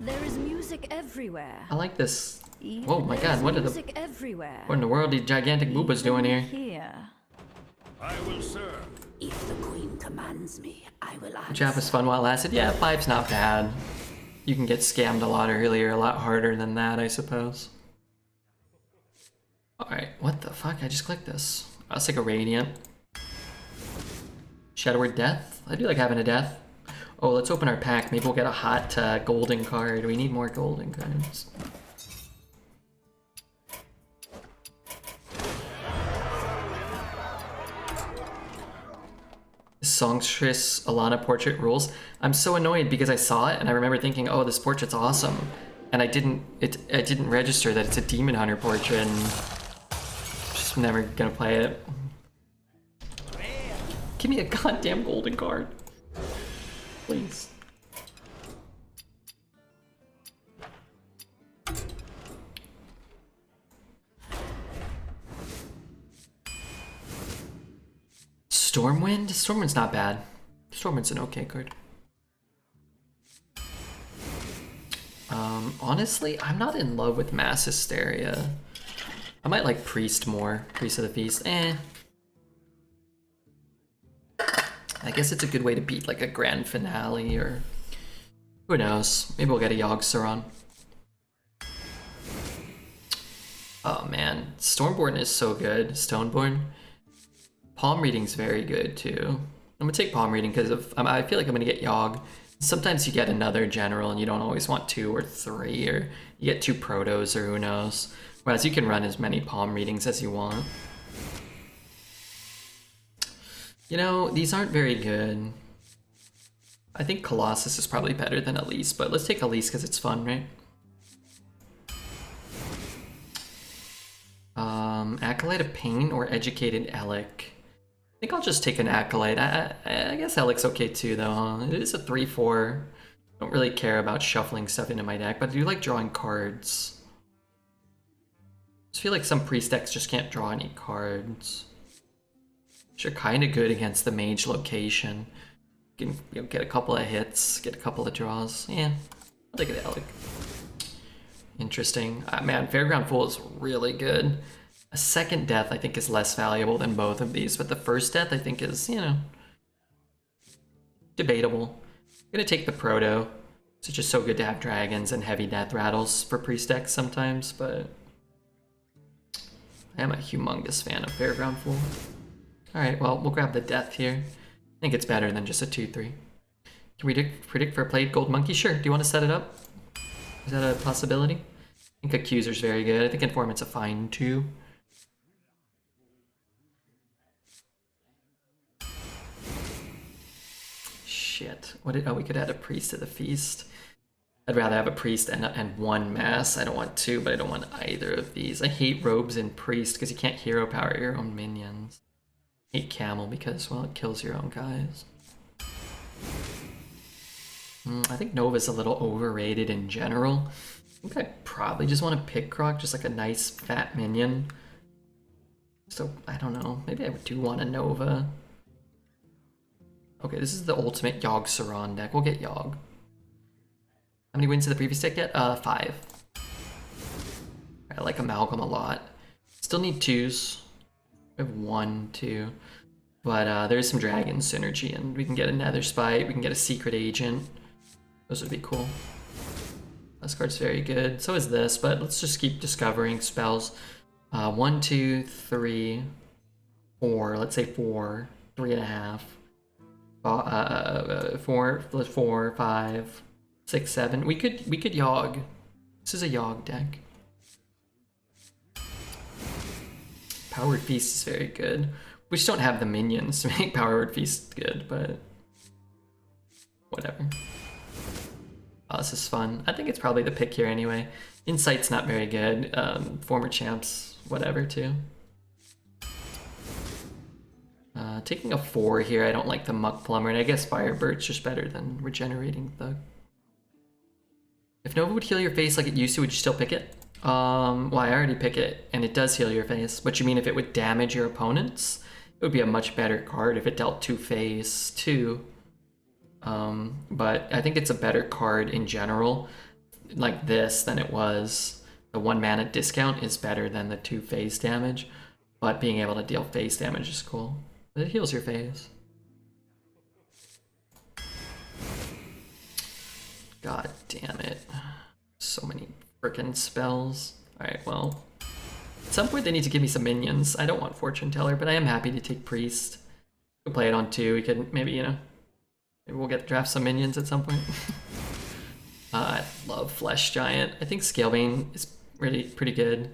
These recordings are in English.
There is music everywhere. I like this. Even Oh my god, what in the world are these gigantic boobas doing here? I will serve. If the queen commands me, I will answer. Job was fun while it lasted. Yeah, 5's not bad. You can get scammed a lot earlier, a lot harder than that, I suppose. Alright, what the fuck? I just clicked this. I'll take a Radiant. Shadow Word Death? I do like having a death. Oh, let's open our pack. Maybe we'll get a hot golden card. We need more golden cards. Songstress Alana portrait rules. I'm so annoyed because I saw it and I remember thinking, oh, this portrait's awesome. And I didn't register that it's a Demon Hunter portrait and just never gonna play it. Give me a goddamn golden card. Please. Stormwind? Stormwind's not bad. Stormwind's an okay card. Honestly, I'm not in love with Mass Hysteria. I might like Priest more. Priest of the Feast. I guess it's a good way to beat like a grand finale or who knows. Maybe we'll get a Yogg-Saron. Oh man, Stormborn is so good. Stoneborn. Palm Reading's very good too. I'm gonna take Palm Reading because I feel like I'm gonna get Yogg. Sometimes you get another general and you don't always want 2 or 3, or you get 2 protos or who knows. Whereas you can run as many Palm Readings as you want. You know, these aren't very good. I think Colossus is probably better than Elise, but let's take Elise because it's fun, right? Acolyte of Pain or Educated Elec? I think I'll just take an Acolyte. I guess Elec's okay too, though, huh? It is a 3-4. Don't really care about shuffling stuff into my deck, but I do like drawing cards. I just feel like some priest decks just can't draw any cards. Which are kind of good against the mage location. You can get a couple of hits, get a couple of draws. Yeah, I'll take it, Alec. Interesting. Man, Fairground Fool is really good. A second death I think is less valuable than both of these, but the first death I think is, you know, debatable. I'm gonna take the Proto. It's just so good to have dragons and heavy death rattles for priest decks sometimes, but I am a humongous fan of Fairground Fool. Alright, well, we'll grab the death here. I think it's better than just a 2-3. Can we predict for a played Gold Monkey? Sure. Do you want to set it up? Is that a possibility? I think Accuser's very good. I think Informant's a fine too. Shit. Oh, we could add a Priest to the Feast. I'd rather have a Priest and 1 Mass. I don't want 2, but I don't want either of these. I hate Robes and Priest because you can't hero power your own minions. I hate Camel because, well, it kills your own guys. I think Nova's a little overrated in general. I think I probably just want to pick Croc, just like a nice fat minion. So, I don't know. Maybe I do want a Nova. Okay, this is the ultimate Yogg-Saron deck. We'll get Yogg. How many wins did the previous deck get? 5. I like Amalgam a lot. Still need 2s. We have 1, 2. But there's some Dragon synergy, and we can get a Nether Spite, we can get a Secret Agent. Those would be cool. This card's very good. So is this, but let's just keep discovering spells. 1, 2, 3, 4. Let's say 4. 3.5. 4, 5, 6, 7. We could Yogg. This is a Yogg deck. Powered Feast is very good. We just don't have the minions to make Powered Feast good, but whatever. Oh, this is fun. I think it's probably the pick here anyway. Insight's not very good. Former champs, whatever too. Taking a 4 here, I don't like the Muck Plumber, and I guess Firebird's just better than Regenerating Thug. If Nova would heal your face like it used to, would you still pick it? Well, I already pick it, and it does heal your face. But you mean if it would damage your opponents? It would be a much better card if it dealt 2 face too. But I think it's a better card in general like this than it was. The 1 mana discount is better than the 2 phase damage, but being able to deal phase damage is cool. But it heals your phase. God damn it. So many frickin' spells. Alright, well. At some point they need to give me some minions. I don't want Fortune Teller, but I am happy to take Priest. We'll play it on 2. We could maybe, you know, maybe we'll get draft some minions at some point. I love Flesh Giant. I think Scalebane is really pretty good.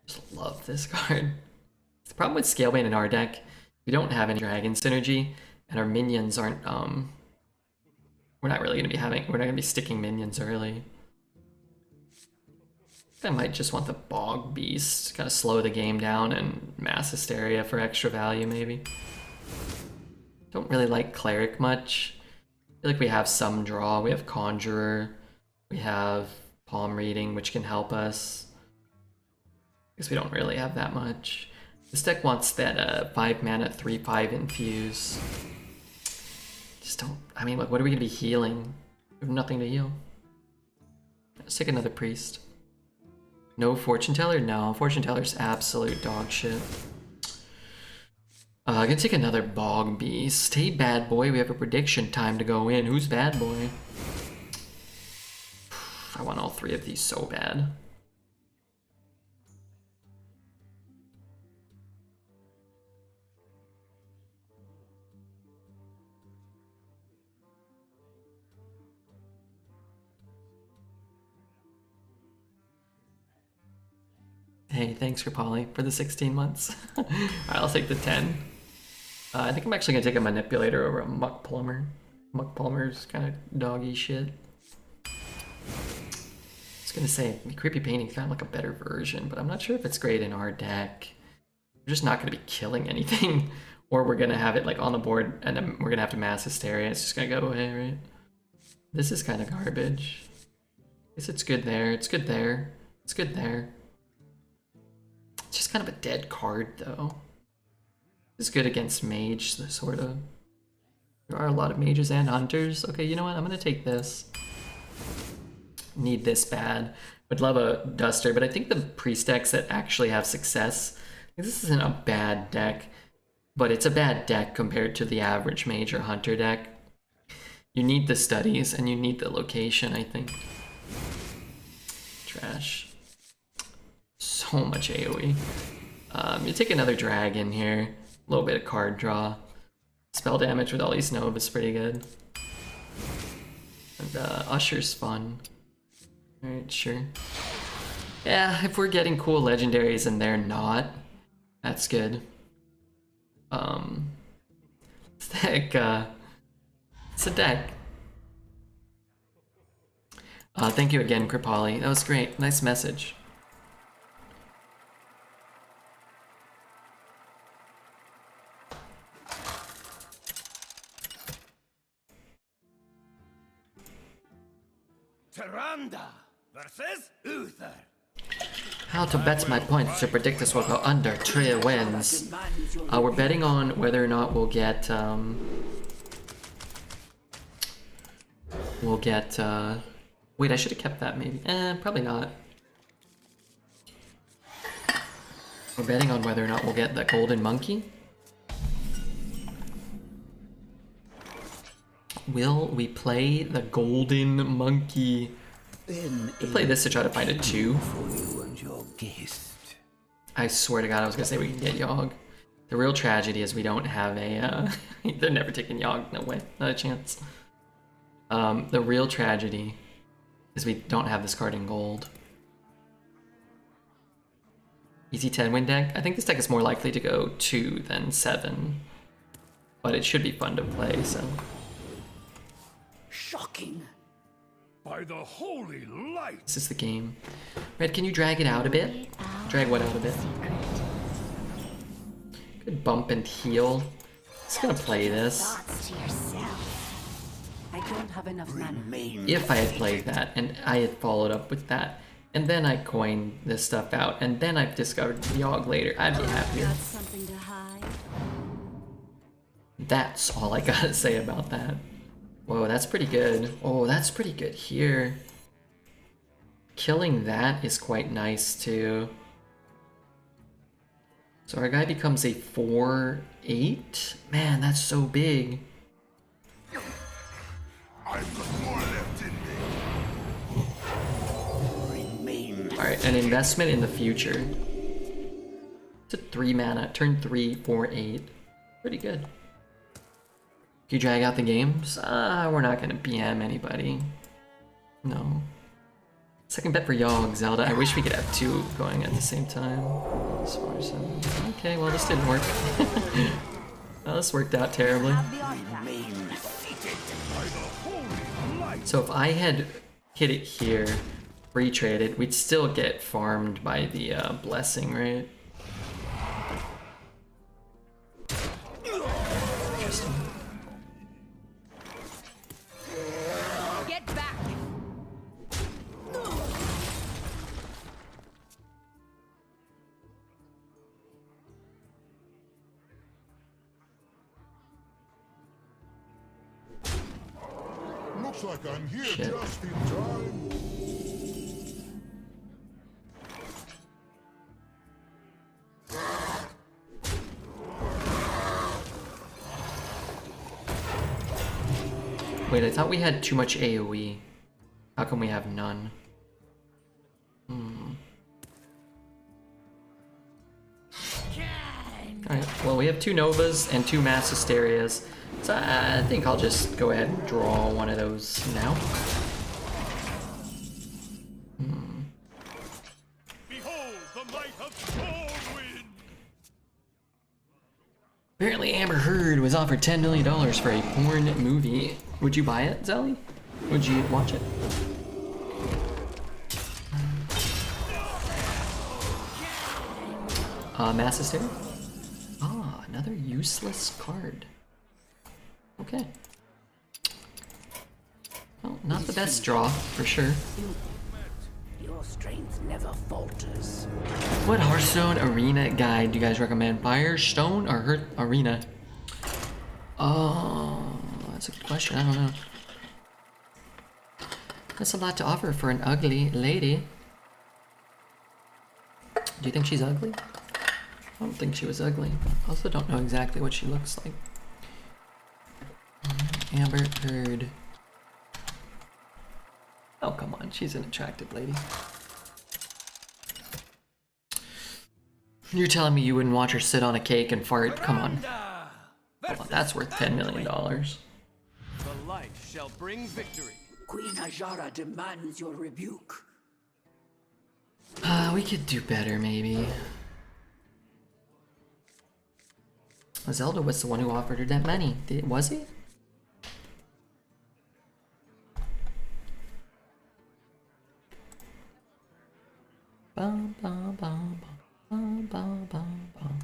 Just love this card. The problem with Scalebane in our deck, we don't have any dragon synergy, and our minions aren't we're not gonna be sticking minions early. I might just want the Bog Beast, kind of slow the game down, and Mass Hysteria for extra value maybe. Don't really like Cleric much. I feel like we have some draw. We have Conjurer, we have Palm Reading, which can help us. Because we don't really have that much. This deck wants that 5 mana 3/5 infuse. Just don't, I mean, like, what are we gonna be healing? We have nothing to heal. Let's take another Priest. No Fortune Teller? No, Fortune Teller's absolute dog shit. I'm gonna take another Bog Beast. Hey, bad boy, we have a prediction time to go in. Who's bad boy? I want all 3 of these so bad. Hey, thanks for Polly for the 16 months. Alright, I'll take the 10. I think I'm actually gonna take a Manipulator over a Muck Plumber. Muck Plumber's kind of doggy shit. I was gonna say, Creepy Painting's kind of like a better version, but I'm not sure if it's great in our deck. We're just not gonna be killing anything, or we're gonna have it like on the board and then we're gonna have to Mass Hysteria. It's just gonna go away, right? This is kind of garbage. I guess it's good there. It's good there. It's good there. It's just kind of a dead card, though. It's good against mage, sort of. There are a lot of mages and hunters. Okay, you know what? I'm gonna take this. Need this bad. Would love a Duster, but I think the priest decks that actually have success, this isn't a bad deck, but it's a bad deck compared to the average mage or hunter deck. You need the studies and you need the location, I think. Trash. So much AoE. You take another dragon here. A little bit of card draw. Spell damage with all these Nova is pretty good. And Usher's fun. Alright, sure. Yeah, if we're getting cool legendaries and they're not, that's good. It's like, it's a deck. Thank you again, Kripali. That was great. Nice message. Tyrande versus Uther. How to bet my points to predict this will go under. Tria wins. We're betting on whether or not we'll get wait, I should have kept that maybe. Probably not. We're betting on whether or not we'll get the golden monkey. Will we play the golden monkey? We'll play this to try to find a 2. I swear to God, I was gonna say we can get Yogg. The real tragedy is we don't have a, they're never taking Yogg, no way, not a chance. The real tragedy is we don't have this card in gold. Easy 10 win deck? I think this deck is more likely to go 2 than 7. But it should be fun to play, so. Shocking. By the holy light. This is the game. Red, can you drag it out a bit? Drag what out a bit? Good bump and heal. Just gonna play this. Thoughts to yourself. I don't have enough mana. If I had played that, and I had followed up with that, and then I coined this stuff out, and then I've discovered Yogg later, I'd be happier. Got something to hide. That's all I gotta say about that. Whoa, that's pretty good. Oh, that's pretty good here. killing that is quite nice too. So our guy becomes a 4/8. Man, that's so big. I've got more left in me. Remain. Alright, an investment in the future. It's a 3 mana, turn 3, 4/8. Pretty good. Can you drag out the games? We're not gonna BM anybody. No. Second bet for Yogg, Zelda. I wish we could have 2 going at the same time. Okay, well this didn't work. Well, this worked out terribly. Remain seated by the holy light. So if I had hit it here, free traded, we'd still get farmed by the blessing, right? Interesting. Get back! Looks like I'm here Shit. just in time. Wait, I thought we had too much AoE. How come we have none? Alright, well we have 2 Novas and 2 Mass Hysterias. So I think I'll just go ahead and draw one of those now. Behold the might of Stormwind. Apparently Amber Heard was offered $10 million for a porn movie. Would you buy it, Zelly? Would you watch it? Mass Hysteria? Ah, another useless card. Okay. Well, not the best draw, for sure. Your strength never falters. What Hearthstone arena guide do you guys recommend? Firestone or Arena? Oh, that's a good question. I don't know. That's a lot to offer for an ugly lady. Do you think she's ugly? I don't think she was ugly. I also don't know exactly what she looks like. Amber Heard. Oh, come on. She's an attractive lady. You're telling me you wouldn't watch her sit on a cake and fart? Come on. Come on, that's worth $10 million. The light shall bring victory. Queen Ajara demands your rebuke. We could do better, maybe. Zelda was the one who offered her that money. Was he? Bum, bum, bum, bum, bum, bum, bum.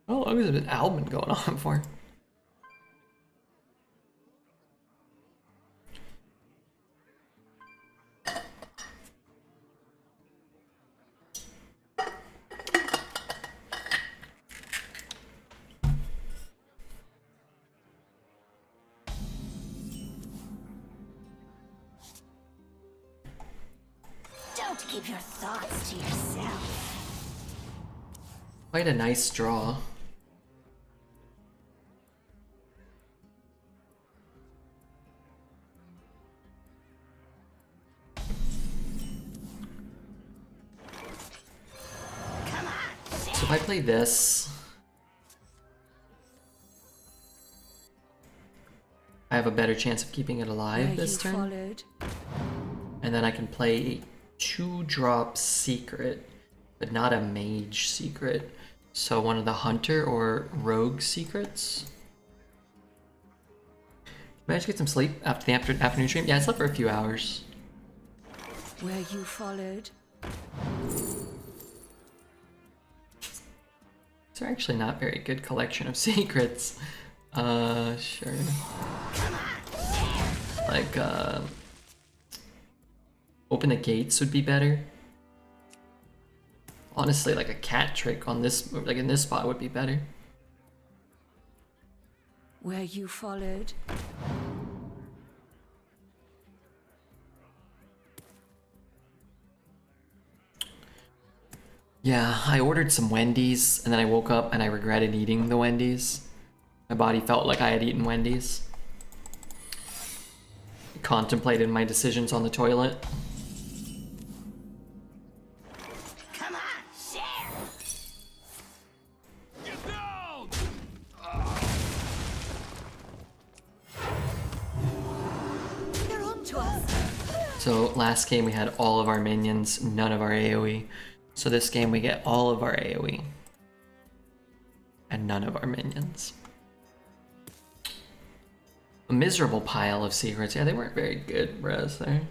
How long has an album going on for? Don't keep your thoughts to yourself. Quite a nice draw. So if I play this, I have a better chance of keeping it alive this turn. Followed. And then I can play a 2-drop secret, but not a mage secret. So one of the hunter or rogue secrets. Managed to get some sleep after the afternoon stream? Yeah, I slept for a few hours. Where you followed. These are actually not very good collection of secrets. Sure. Like, open the gates would be better. Honestly, like a cat trick on this, like in this spot would be better. Where you followed. Yeah, I ordered some Wendy's and then I woke up and I regretted eating the Wendy's. My body felt like I had eaten Wendy's. I contemplated my decisions on the toilet. Come on, share! Get down! They're on to us. So last game we had all of our minions, none of our AoE. So this game we get all of our AoE. And none of our minions. A miserable pile of secrets. Yeah, they weren't very good, bros, there.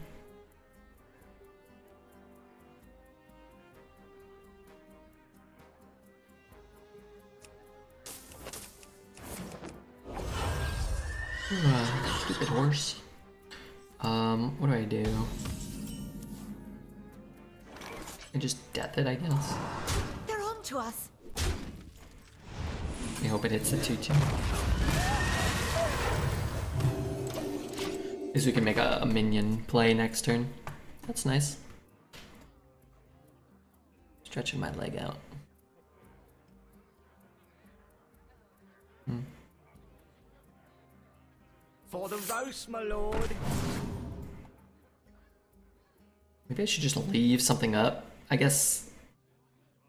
Stupid horse. What do I do? I just death it, I guess. They're on to us. I hope it hits the 2-2. At least we can make a minion play next turn. That's nice. Stretching my leg out. For the roast, my lord. Maybe I should just leave something up. I guess...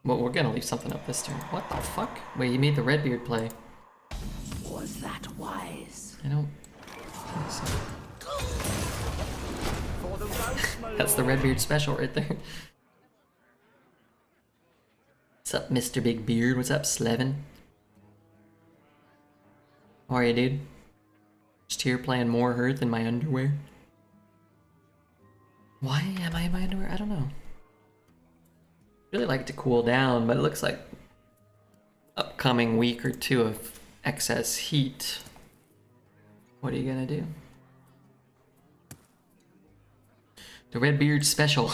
Well, we're gonna leave something up this turn. What the fuck? Wait, you made the Redbeard play. Was that wise? I don't think so. For the roast, my lord. That's the Redbeard special right there. What's up, Mr. Big Beard? What's up, Slevin? How are you, dude? Just here playing more Hearth in my underwear. Why am I in my underwear? I don't know. Really like it to cool down, but it looks like upcoming week or two of excess heat. What are you gonna do? The Redbeard special.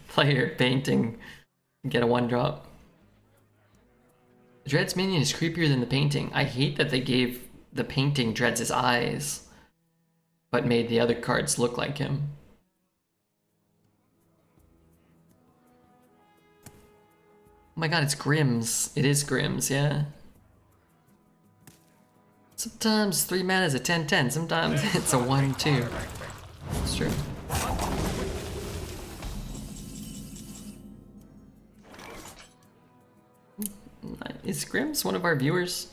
Player painting. Get a 1-drop. Dred's minion is creepier than the painting. I hate that they gave the painting Dred's eyes, but made the other cards look like him. Oh my god, it's Grimm's. It is Grimm's, yeah. Sometimes 3 mana is a 10-10, sometimes it's a 1-2. It's true. Is Grimm's one of our viewers?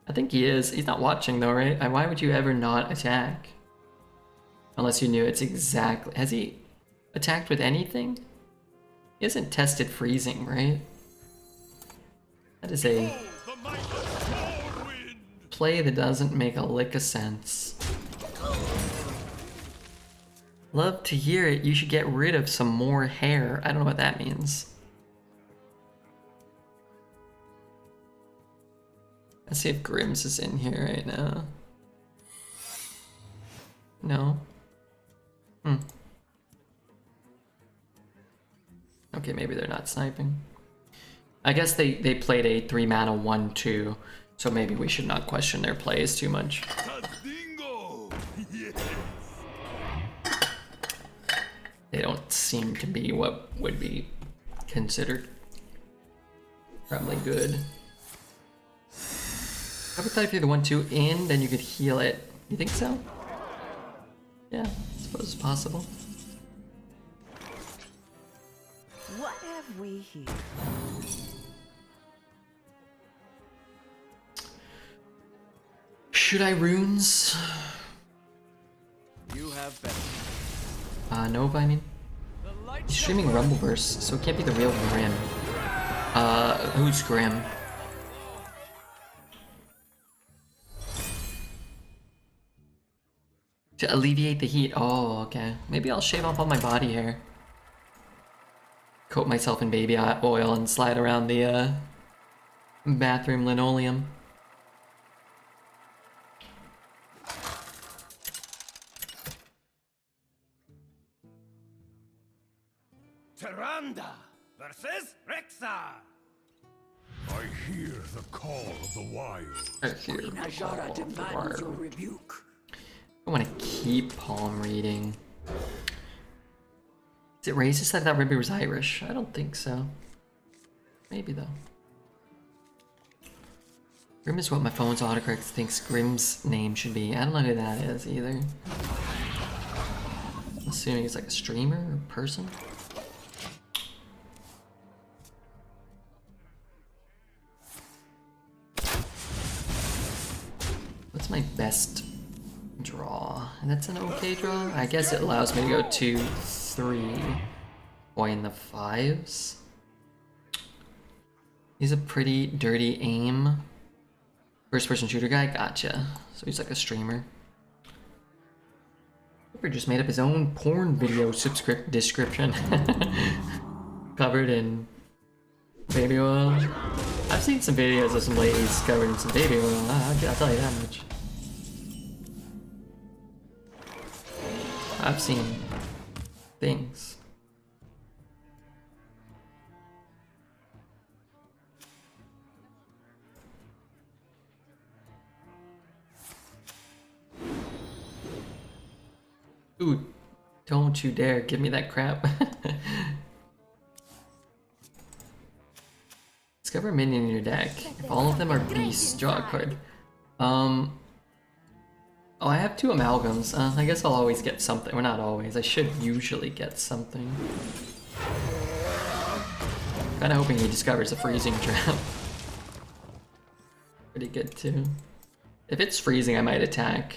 I think he is. He's not watching though, right? Why would you ever not attack? Unless you knew it's exactly... Has he attacked with anything? He hasn't tested freezing, right? That is a play that doesn't make a lick of sense. Love to hear it. You should get rid of some more hair. I don't know what that means. Let's see if Grimm's is in here right now. No. Okay, maybe they're not sniping. I guess they played a 3 mana 1-2, so maybe we should not question their plays too much. Yes. They don't seem to be what would be considered probably good. I would thought if you had the 1-2 in, then you could heal it. You think so? Yeah, I suppose it's possible. What have we here? Should I runes? You have better. Nova, I mean. The light He's shall streaming burn. Rumbleverse, so it can't be the real Grim. Who's Grim? To alleviate the heat. Oh, okay. Maybe I'll shave off all my body hair. Coat myself in baby oil and slide around the bathroom linoleum. Tyrande versus I hear the call of the wild. I hear the Najara call of the demands your wild. rebuke. I want to keep palm reading. Is it racist that that Ruby was Irish? I don't think so. Maybe though. Grim is what my phone's autocorrect thinks Grim's name should be. I don't know who that is either. I'm assuming it's like a streamer or person. What's my best draw? And that's an okay draw. I guess it allows me to go 2, 3, coin the 5s. He's a pretty dirty aim. First person shooter guy, gotcha. So he's like a streamer. Cooper just made up his own porn video description. Covered in baby oil. I've seen some videos of some ladies covered in some baby oil. I'll tell you that much. I've seen things. Ooh, don't you dare give me that crap. Discover a minion in your deck. If all of them are beasts, draw a card. Oh, I have 2 amalgams. I guess I'll always get something. Well, not always. I should usually get something. Kinda hoping he discovers a freezing trap. Pretty good too. If it's freezing, I might attack.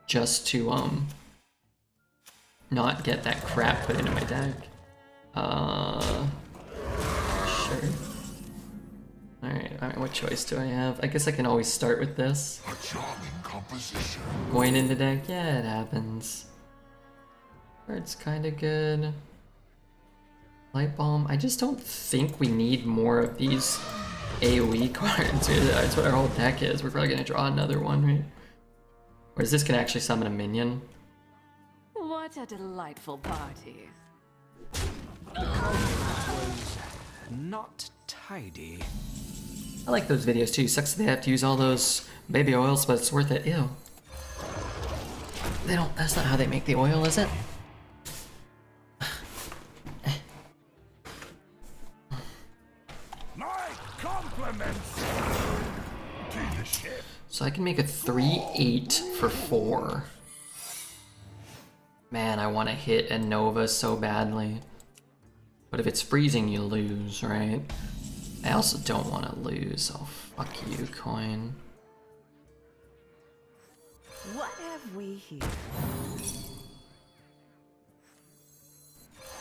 Just to, not get that crap put into my deck. Sure. Alright, what choice do I have? I guess I can always start with this. A charming composition. Going in the deck, yeah, it happens. It's kinda good. Light Bomb, I just don't think we need more of these AoE cards. That's what our whole deck is. We're probably gonna draw another one, right? Or is this can actually summon a minion? What a delightful party. Not tidy. I like those videos too. Sucks that they have to use all those baby oils, but it's worth it. Ew. They don't, that's not how they make the oil, is it? My compliments to the ship. So I can make a 3/8 for 4. Man, I want to hit a Nova so badly. But if it's freezing, you lose, right? I also don't want to lose, so fuck you, coin. What have we here?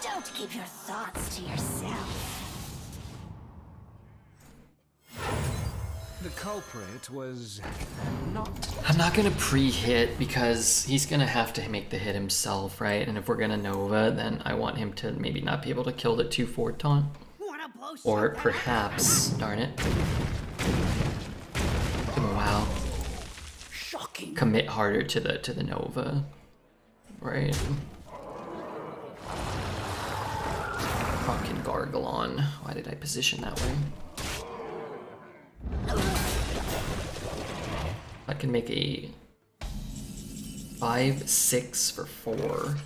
Don't keep your thoughts to yourself. The culprit was not. I'm not gonna pre-hit because he's gonna have to make the hit himself, right? And if we're gonna Nova, then I want him to maybe not be able to kill the 2/4 taunt. Or perhaps, darn it. Wow. Shocking. Commit harder to the Nova. Right. Fucking Gargalon. Why did I position that way? I can make a 5/6 for 4.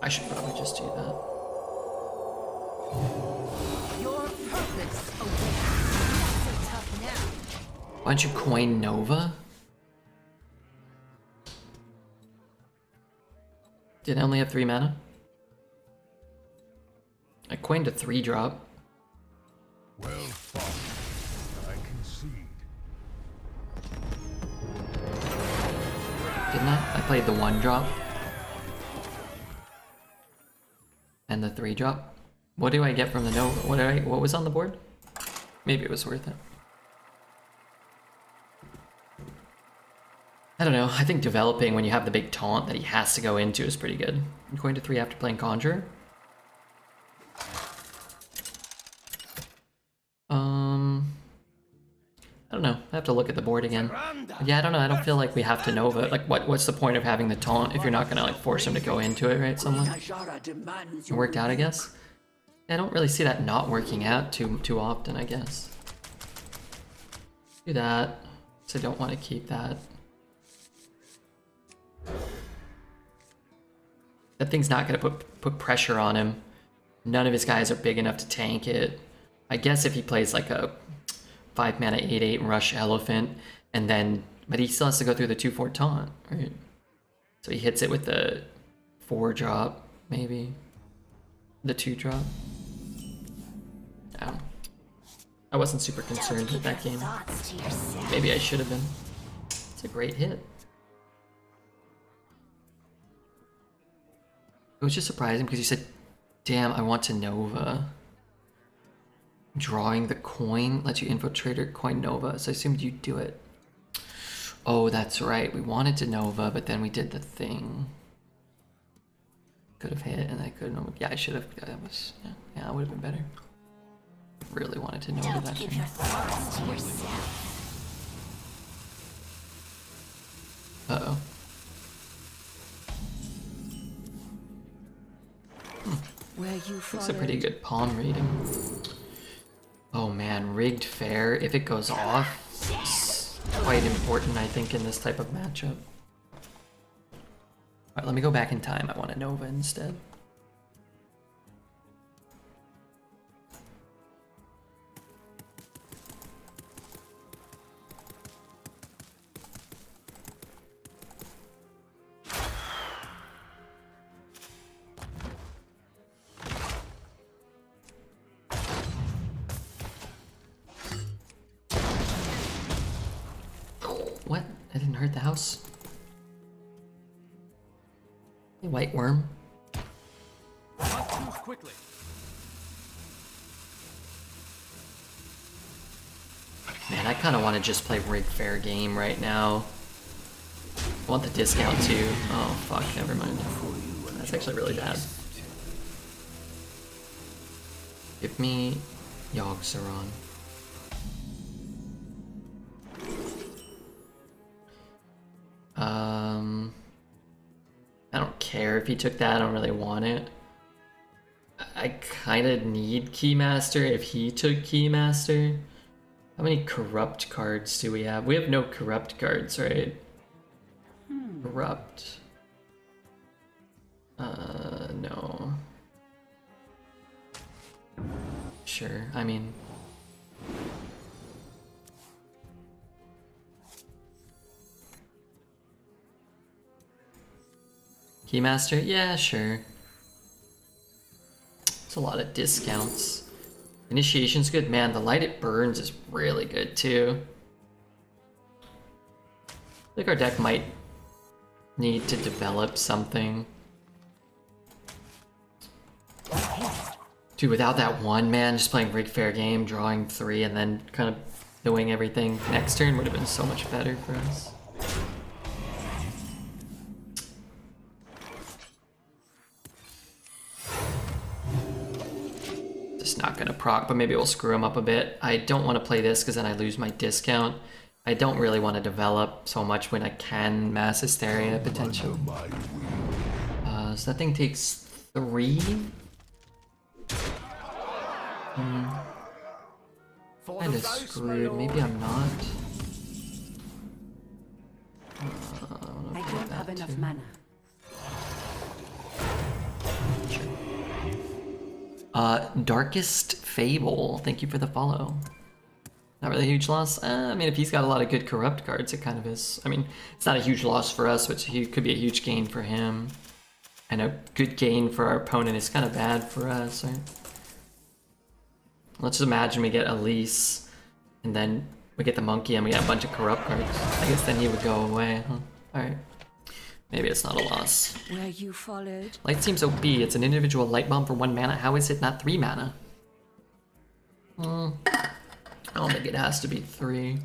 I should probably just do that. Your purpose awaits. Not so tough now. Why don't you coin Nova? Did I only have 3 mana? I coined a 3-drop. Well fought. I concede. Didn't I? I played the 1-drop. And the 3-drop. What do I get from the Nova? What was on the board? Maybe it was worth it. I don't know. I think developing when you have the big taunt that he has to go into is pretty good. I'm going to 3 after playing Conjurer. I don't know. That to look at the board again. But yeah, I don't know. I don't feel like we have to Nova. Like, what's the point of having the taunt if you're not gonna like force him to go into it, right? Somewhat. It worked out, I guess. I don't really see that not working out too often, I guess. Do that. So I don't want to keep that. That thing's not gonna put pressure on him. None of his guys are big enough to tank it. I guess if he plays like a 5 mana 8/8 rush elephant, and then but he still has to go through the 2/4 taunt, right? So he hits it with the 4 drop, maybe the 2 drop. Oh. I wasn't super concerned with that game. Maybe I should have been. It's a great hit. It was just surprising because you said, damn, I want to Nova. Drawing the coin lets you infiltrate or coin Nova, so I assumed you'd do it. Oh, that's right. We wanted to Nova, but then we did the thing. Could have hit, and I couldn't. Yeah, I should have. That was, yeah, that would have been better. Really wanted to Nova that Keep thing. your thoughts to yourself. Uh-oh. Where you That's a pretty good palm reading. Oh man, rigged fair. If it goes off, it's quite important, I think, in this type of matchup. Alright, let me go back in time. I want a Nova instead. What? I didn't hurt the house. Hey, white worm. Not move quickly. Man, I kind of want to just play rigged fair game right now. I want the discount too. Oh fuck, never mind. That's actually really bad. Give me Yogg-Saron. I don't care if he took that, I don't really want it. I kind of need Keymaster if he took Keymaster. How many corrupt cards do we have? We have no corrupt cards, right? Corrupt. No. Sure, I mean... Keymaster? Yeah, sure. It's a lot of discounts. Initiation's good. Man, the Light It Burns is really good too. I think our deck might need to develop something. Dude, without that one, man, just playing Rig Fair game, drawing 3, and then kind of doing everything next turn would have been so much better for us. Just not gonna proc, but maybe we'll screw him up a bit. I don't want to play this because then I lose my discount. I don't really want to develop so much when I can Mass Hysteria potential. So that thing takes 3. Kinda screwed. Maybe I'm not. I don't have enough mana. Darkest Fable, thank you for the follow. Not really a huge loss. I mean, if he's got a lot of good corrupt cards, it kind of is. I mean, it's not a huge loss for us, but it could be a huge gain for him. And a good gain for our opponent is kind of bad for us, right? Let's just imagine we get Elise, and then we get the monkey, and we get a bunch of corrupt cards. I guess then he would go away, huh? Alright. Maybe it's not a loss. Where you followed. Light seems OP. It's an individual light bomb for 1 mana. How is it not 3 mana? I don't think it has to be 3.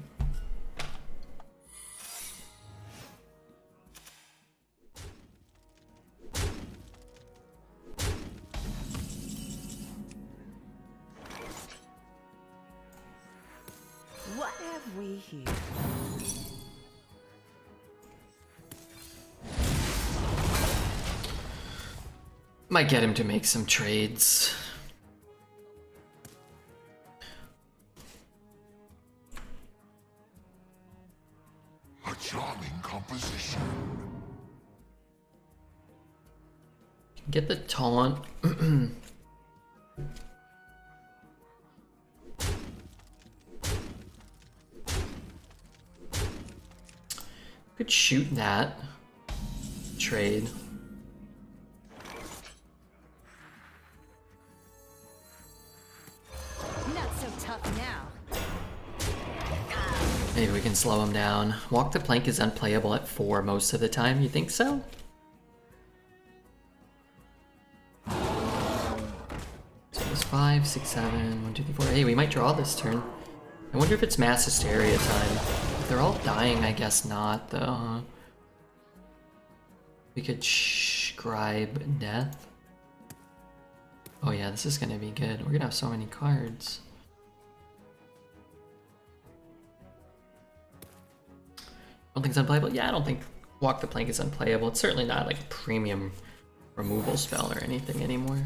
have we here? Might get him to make some trades. A charming composition. Get the taunt. Could shoot that. Trade. Not so tough now. Maybe we can slow him down. Walk the plank is unplayable at 4 most of the time. You think so? So it's 5, 6, 7, 1, 2, 3, 4. Hey, we might draw this turn. I wonder if it's mass hysteria time. If they're all dying, I guess not, though. Huh? We could scribe death. Oh yeah, this is gonna be good. We're gonna have so many cards. Don't think it's unplayable? Yeah, I don't think Walk the Plank is unplayable. It's certainly not like a premium removal spell or anything anymore.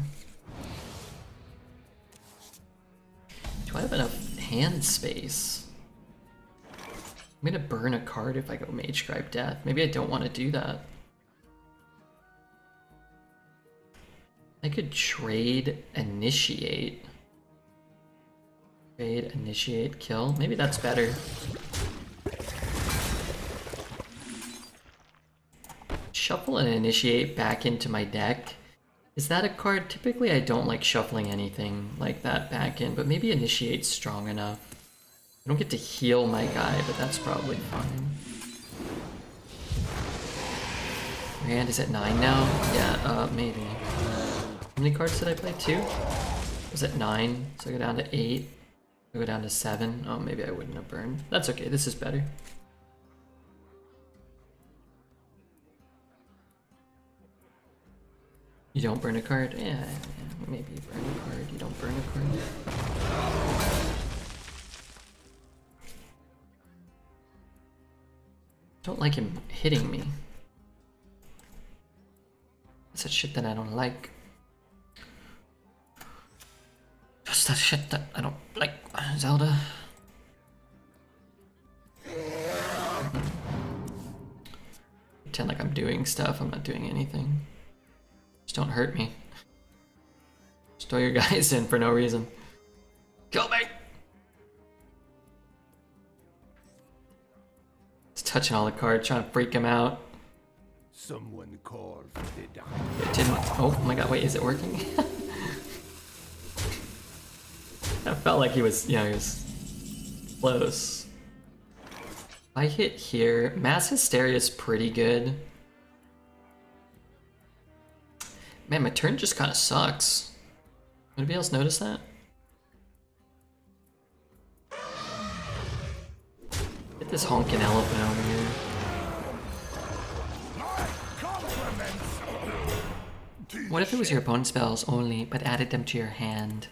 Do I have enough hand space? I'm gonna burn a card if I go Mage Scribe Death. Maybe I don't want to do that. I could trade Initiate. Trade, Initiate, kill. Maybe that's better. Shuffle and Initiate back into my deck. Is that a card? Typically I don't like shuffling anything like that back in, but maybe Initiate's strong enough. I don't get to heal my guy, but that's probably fine. Your hand is at 9 now? Yeah, maybe. How many cards did I play? 2? I was at 9, so I go down to 8. I go down to 7. Oh, maybe I wouldn't have burned. That's okay, this is better. You don't burn a card? Yeah, maybe you burn a card. You don't burn a card. Don't like him hitting me. That's that shit that I don't like. Just that shit that I don't like, Zelda. Pretend like I'm doing stuff. I'm not doing anything. Just don't hurt me. Just throw your guys in for no reason. Kill me! He's touching all the cards, trying to freak him out. Someone call for the doctor. It didn't. Oh my god, wait, is it working? I felt like he was, you know, he was close. If I hit here, Mass Hysteria is pretty good. Man, my turn just kind of sucks. Anybody else notice that? Get this honking elephant over here. What if it was your opponent's spells only, but added them to your hand?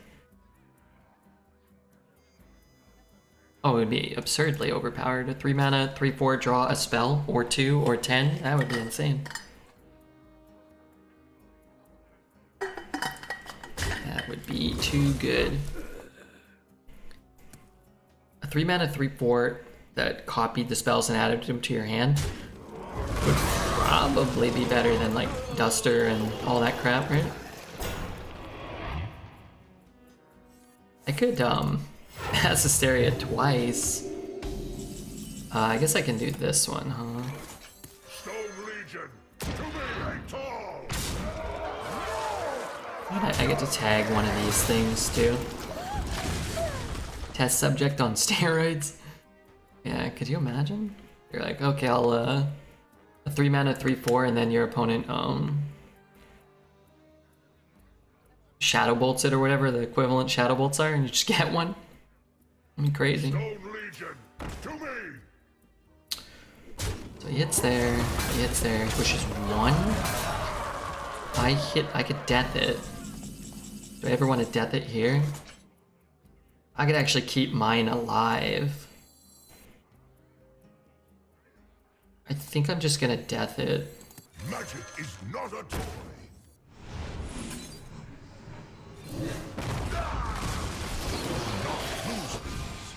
Oh, it would be absurdly overpowered. A 3 mana, 3/4 draw a spell, or 2, or 10. That would be insane. That would be too good. A 3 mana, 3/4 that copied the spells and added them to your hand would probably be better than like Duster and all that crap, right? I could Mass Hysteria twice. I guess I can do this one, huh? Stone Legion, to me tall. I get to tag one of these things too. Test subject on steroids. Yeah, could you imagine? You're like, okay, I'll a 3 mana 3/4, and then your opponent Shadow Bolts it or whatever the equivalent Shadow Bolts are, and you just get one. That'd be crazy. Stone Legion, to me. So he hits there, he hits there, he pushes 1. I could death it. Do I ever want to death it here? I could actually keep mine alive. I think I'm just gonna death it. Magic is not a toy. Not lose these.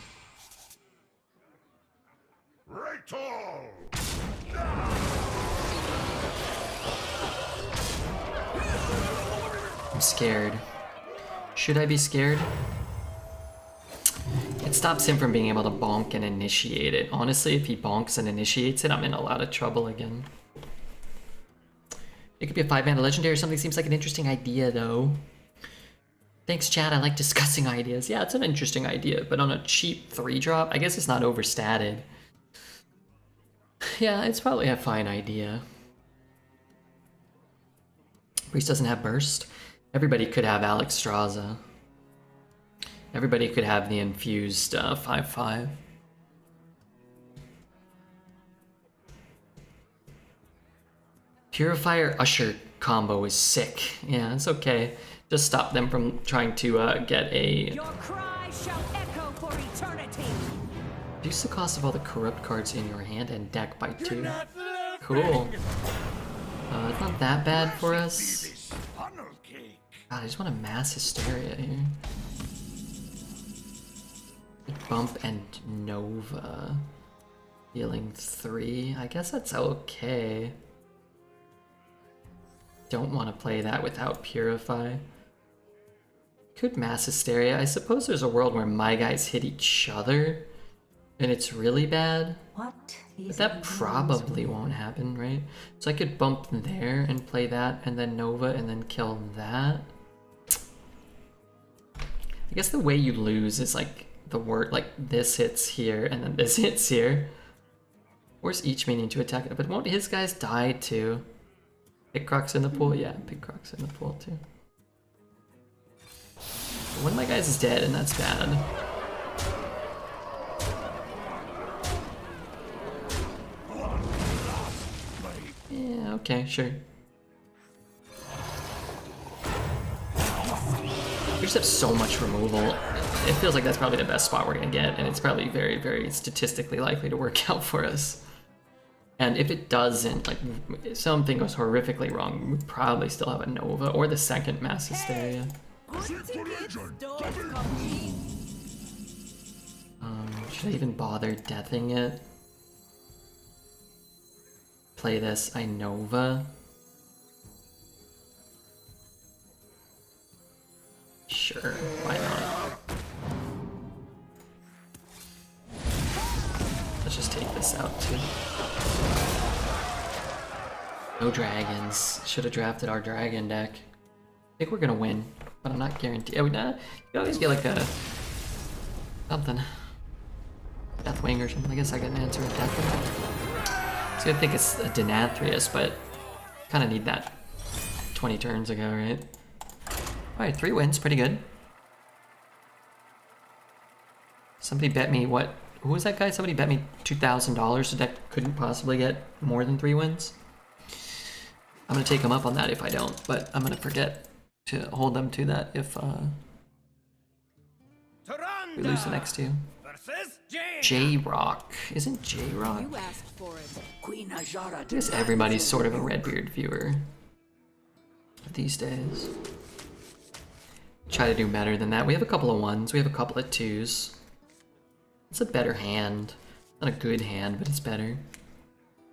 Rachel! I'm scared. Should I be scared? It stops him from being able to bonk and initiate it. Honestly, if he bonks and initiates it, I'm in a lot of trouble again. It could be a 5-mana legendary or something. Seems like an interesting idea, though. Thanks, Chad. I like discussing ideas. Yeah, it's an interesting idea, but on a cheap 3-drop, I guess it's not overstated. Yeah, it's probably a fine idea. Priest doesn't have burst. Everybody could have Alex Straza. Everybody could have the infused 5/5. Purifier Usher combo is sick. Yeah, it's okay. Just stop them from trying to get a... Your cry shall echo for eternity. Reduce the cost of all the corrupt cards in your hand and deck by 2. Cool. It's not that bad for us. God, I just want a mass hysteria here. Bump and Nova. Healing 3. I guess that's okay. Don't want to play that without Purify. Could mass hysteria. I suppose there's a world where my guys hit each other and it's really bad. What? But that probably won't happen, right? So I could bump there and play that and then Nova and then kill that. I guess the way you lose is like the word, like this hits here and then this hits here. Force each minion to attack it. But won't his guys die too? Pickrock's in the pool? Yeah, Pickrock's in the pool too. One of my guys is dead and that's bad. Yeah, okay, sure. We just have so much removal. It feels like that's probably the best spot we're gonna get, and it's probably very, very statistically likely to work out for us. And if it doesn't, like, if something goes horrifically wrong, we probably still have a Nova or the second Mass Hysteria. Should I even bother deathing it? Play this, I Nova. Sure, why not? Let's just take this out too. No dragons. Should have drafted our dragon deck. I think we're gonna win, but I'm not guaranteed. Oh, nah, you always get like a something. Deathwing or something. I guess I can answer a Deathwing. I was gonna think it's a Nathria, but kind of need that 20 turns ago, right? Alright, 3 wins, pretty good. Somebody bet me what? Who was that guy? Somebody bet me $2,000 the deck couldn't possibly get more than 3 wins. I'm gonna take them up on that if I don't, but I'm gonna forget to hold them to that if we lose the next 2. J-Rock. Isn't J-Rock? You asked for it. I guess everybody's sort of a Redbeard viewer these days. Try to do better than that. We have a couple of 1s, we have a couple of 2s. It's a better hand. Not a good hand, but it's better.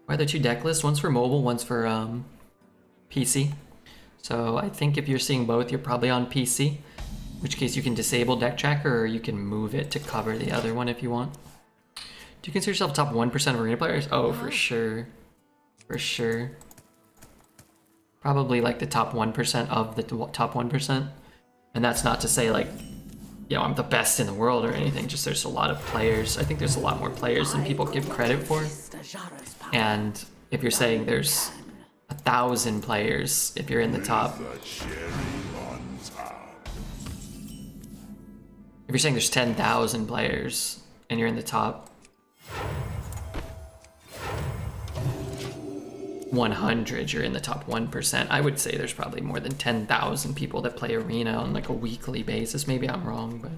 Why are there 2 deck lists? One's for mobile, one's for PC. So I think if you're seeing both, you're probably on PC. In which case you can disable deck tracker or you can move it to cover the other one if you want. Do you consider yourself top 1% of arena players? Oh, for sure. For sure. Probably like the top 1% of the top 1%. And that's not to say like, you know, I'm the best in the world or anything, just there's a lot of players. I think there's a lot more players than people give credit for. And if you're saying there's 1,000 players, if you're in the top. If you're saying there's 10,000 players and you're in the top 100, you're in the top 1%. I would say there's probably more than 10,000 people that play Arena on like a weekly basis. Maybe I'm wrong, but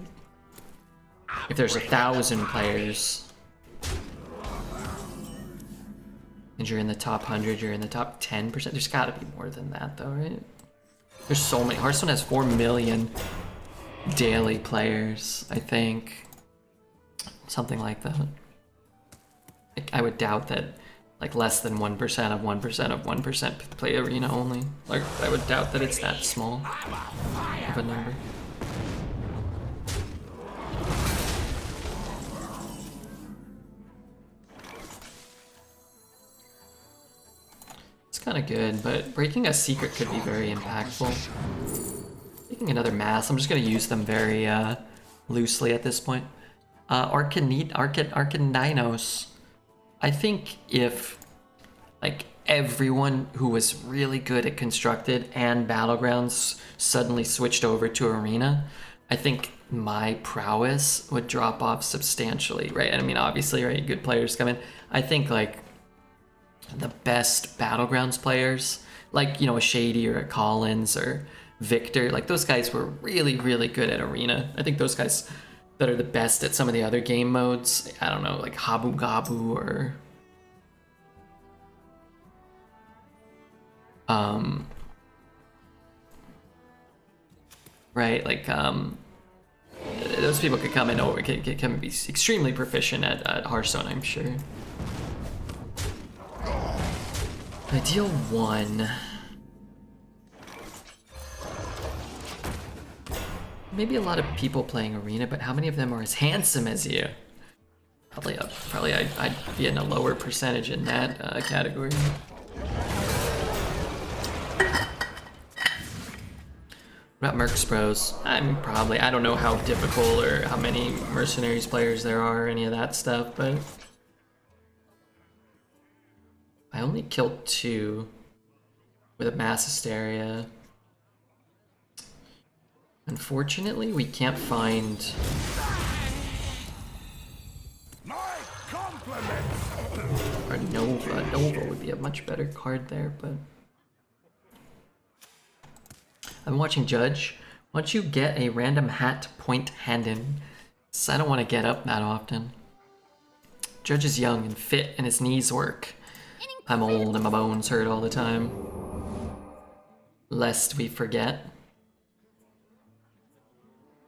if there's 1,000 players, and you're in the top 100, you're in the top 10%. There's gotta be more than that though, right? There's so many. Hearthstone has 4 million daily players, I think. Something like that. Like, I would doubt that like less than 1% of 1% of 1% play arena only. Like, I would doubt that it's that small of a number. It's kind of good, but breaking a secret could be very impactful. Taking another mass, I'm just going to use them very loosely at this point. Arcadinos. I think if like everyone who was really good at Constructed and Battlegrounds suddenly switched over to Arena, I think my prowess would drop off substantially, right? And I mean, obviously, right, good players come in. I think like the best Battlegrounds players, like, you know, a Shady or a Collins or Victor, like those guys were really, really good at Arena. I think those guys that are the best at some of the other game modes, I don't know, like Habu Gabu or right, like those people could come in over, can be extremely proficient at Hearthstone, I'm sure. Ideal 1. Maybe a lot of people playing Arena, but how many of them are as handsome as you? Probably I'd be in a lower percentage in that category. What about Mercs Bros? I don't know how difficult or how many Mercenaries players there are, or any of that stuff, but I only killed 2 with a Mass Hysteria. Unfortunately, we can't find... Or Nova. Nova would be a much better card there, but... I'm watching Judge. Once you get a random hat point handed, so I don't want to get up that often. Judge is young and fit and his knees work. I'm old and my bones hurt all the time. Lest we forget.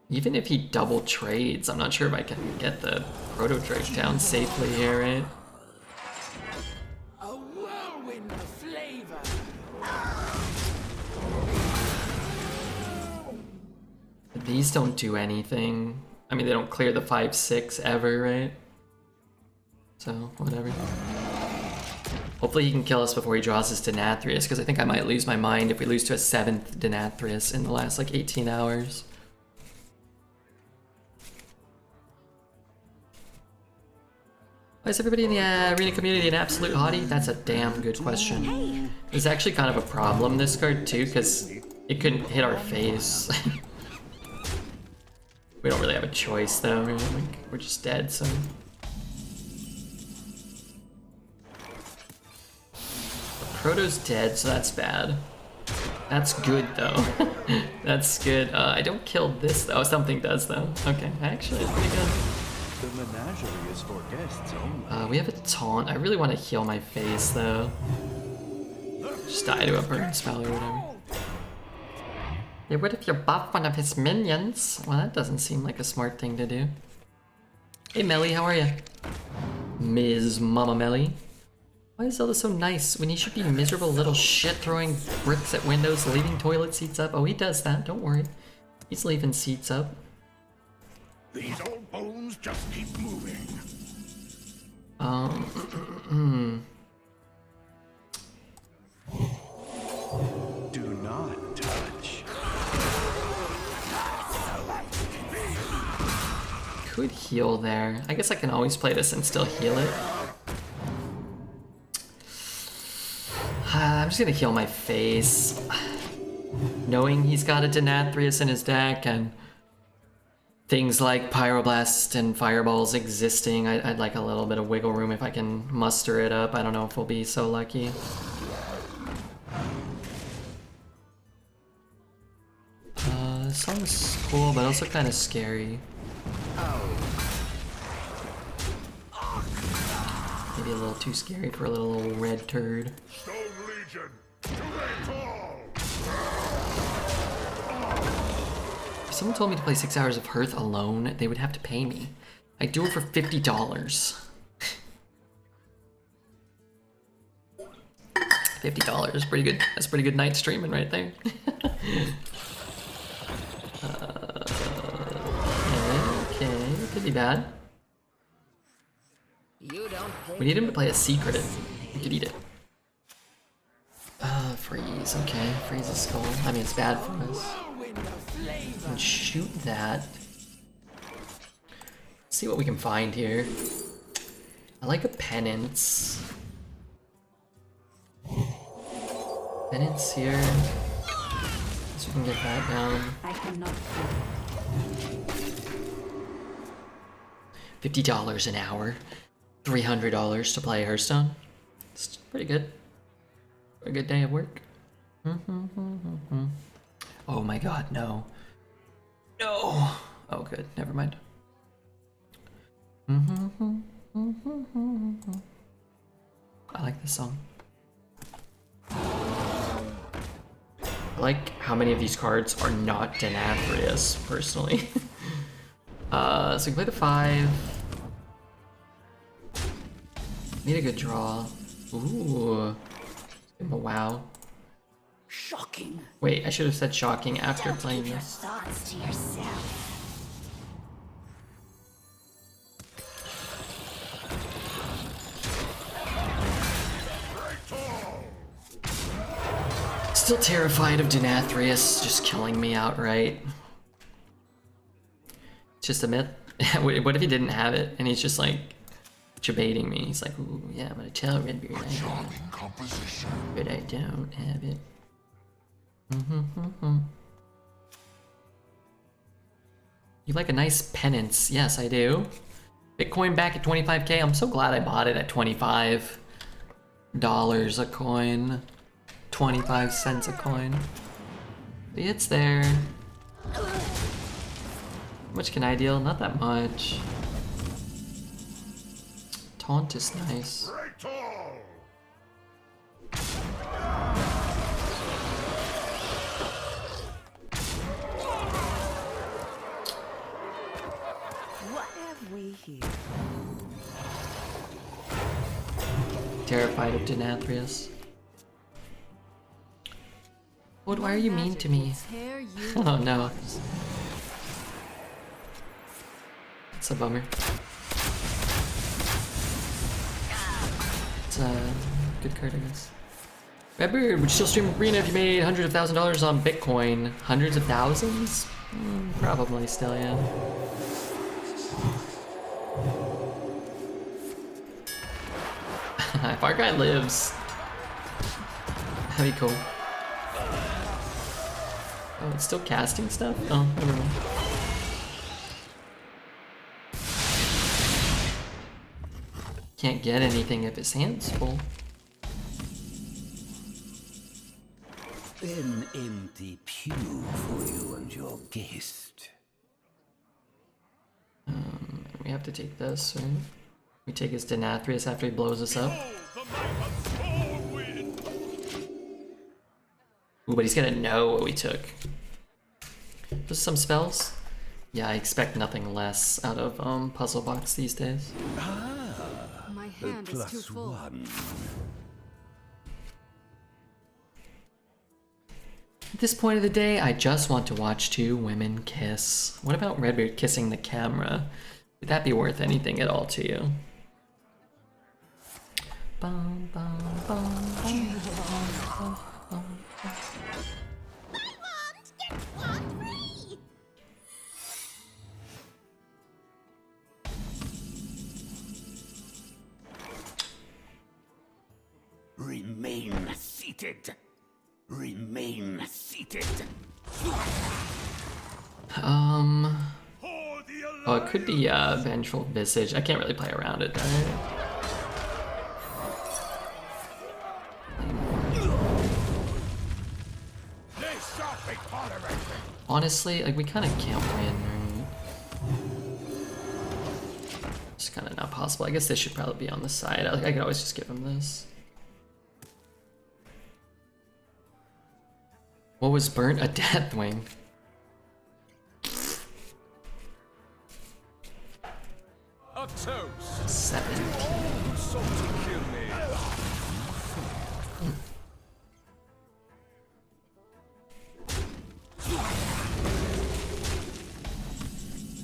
Even if he double trades, I'm not sure if I can get the proto trade down safely here, right? A whirlwind of flavor. These don't do anything. I mean, they don't clear the 5/6 ever, right? So, whatever. Hopefully he can kill us before he draws his Denathrius, because I think I might lose my mind if we lose to a 7th Denathrius in the last, like, 18 hours. Why is everybody in the Arena community an absolute hottie? That's a damn good question. It's actually kind of a problem, this card, too, because it couldn't hit our face. We don't really have a choice, though. We're just dead, so... Proto's dead, so that's bad. That's good, though. That's good. I don't kill this, though. Something does, though. Okay, actually, it's pretty good. The menagerie is for guests only. We have a taunt. I really want to heal my face, though. Just die to a burn spell or whatever. Yeah, what if you buff one of his minions? Well, that doesn't seem like a smart thing to do. Hey, Melly, how are you? Ms. Mama Melly. Why is Zelda so nice when he should be miserable little shit throwing bricks at windows, leaving toilet seats up? Oh, he does that, don't worry. He's leaving seats up. These old bones just keep moving. Do not touch. Could heal there. I guess I can always play this and still heal it. I'm just gonna heal my face. Knowing he's got a Denathrius in his deck and things like Pyroblast and Fireballs existing, I'd like a little bit of wiggle room if I can muster it up. I don't know if we'll be so lucky. This song's cool, but also kind of scary. Maybe be a little too scary for a little red turd. Stone Legion, to they fall! If someone told me to play 6 hours of Hearth alone, they would have to pay me. I do it for $50. $50, pretty good. That's pretty good night streaming right there. Okay, could be bad. We need him to play a secret. We could eat it. Freeze. Okay, freeze his skull. I mean, it's bad for us. And shoot that. Let's see what we can find here. I like a penance. Penance here. So we can get that down. I cannot. $50 an hour. $300 to play Hearthstone. It's pretty good. A good day of work. Oh my god, no. No! Oh good, never mind. I like this song. I like how many of these cards are not Denathrius, personally. So we can play the 5. Need a good draw. Ooh. Give him a wow. Shocking. Wait, I should have said shocking after Don't playing keep your this. thoughts to yourself. Still terrified of Denathrius just killing me outright. It's just a myth. What if he didn't have it and he's just like debating me? He's like, ooh, yeah, I'm gonna tell Redbeard I have it, but I don't have it. You like a nice penance? Yes, I do. Bitcoin back at 25k. I'm so glad I bought it at $25 a coin. 25 cents a coin. But it's there. How much can I deal? Not that much. Taunt is nice. What have we here? Terrified of Denathrius. What? Why are you mean to me? Oh no. It's a bummer. It's a good card, I guess. Redbeard, would you still stream Arena if you made hundreds of thousands of dollars on Bitcoin? Hundreds of thousands? Probably still, yeah. If our guy lives, that'd be cool. Oh, it's still casting stuff? Oh, never mind. Can't get anything if his hand's full. An empty pew for you and your guest. We have to take this, right? We take his Denathrius after he blows us up. Ooh, but he's gonna know what we took. Just some spells? Yeah, I expect nothing less out of Puzzle Box these days. My hand is too full. +1. At this point of the day, I just want to watch 2 women kiss. What about Redbeard kissing the camera? Would that be worth anything at all to you? Bum, bum, bum, bum, bum, bum. Remain seated. Remain seated. Oh, it could be Vengeful Visage. I can't really play around it, right? Honestly, like, we kind of can't win, right? Just kind of not possible. I guess this should probably be on the side. I could always just give him this. What was burnt? A Deathwing. A toast. 7. Sought to kill me.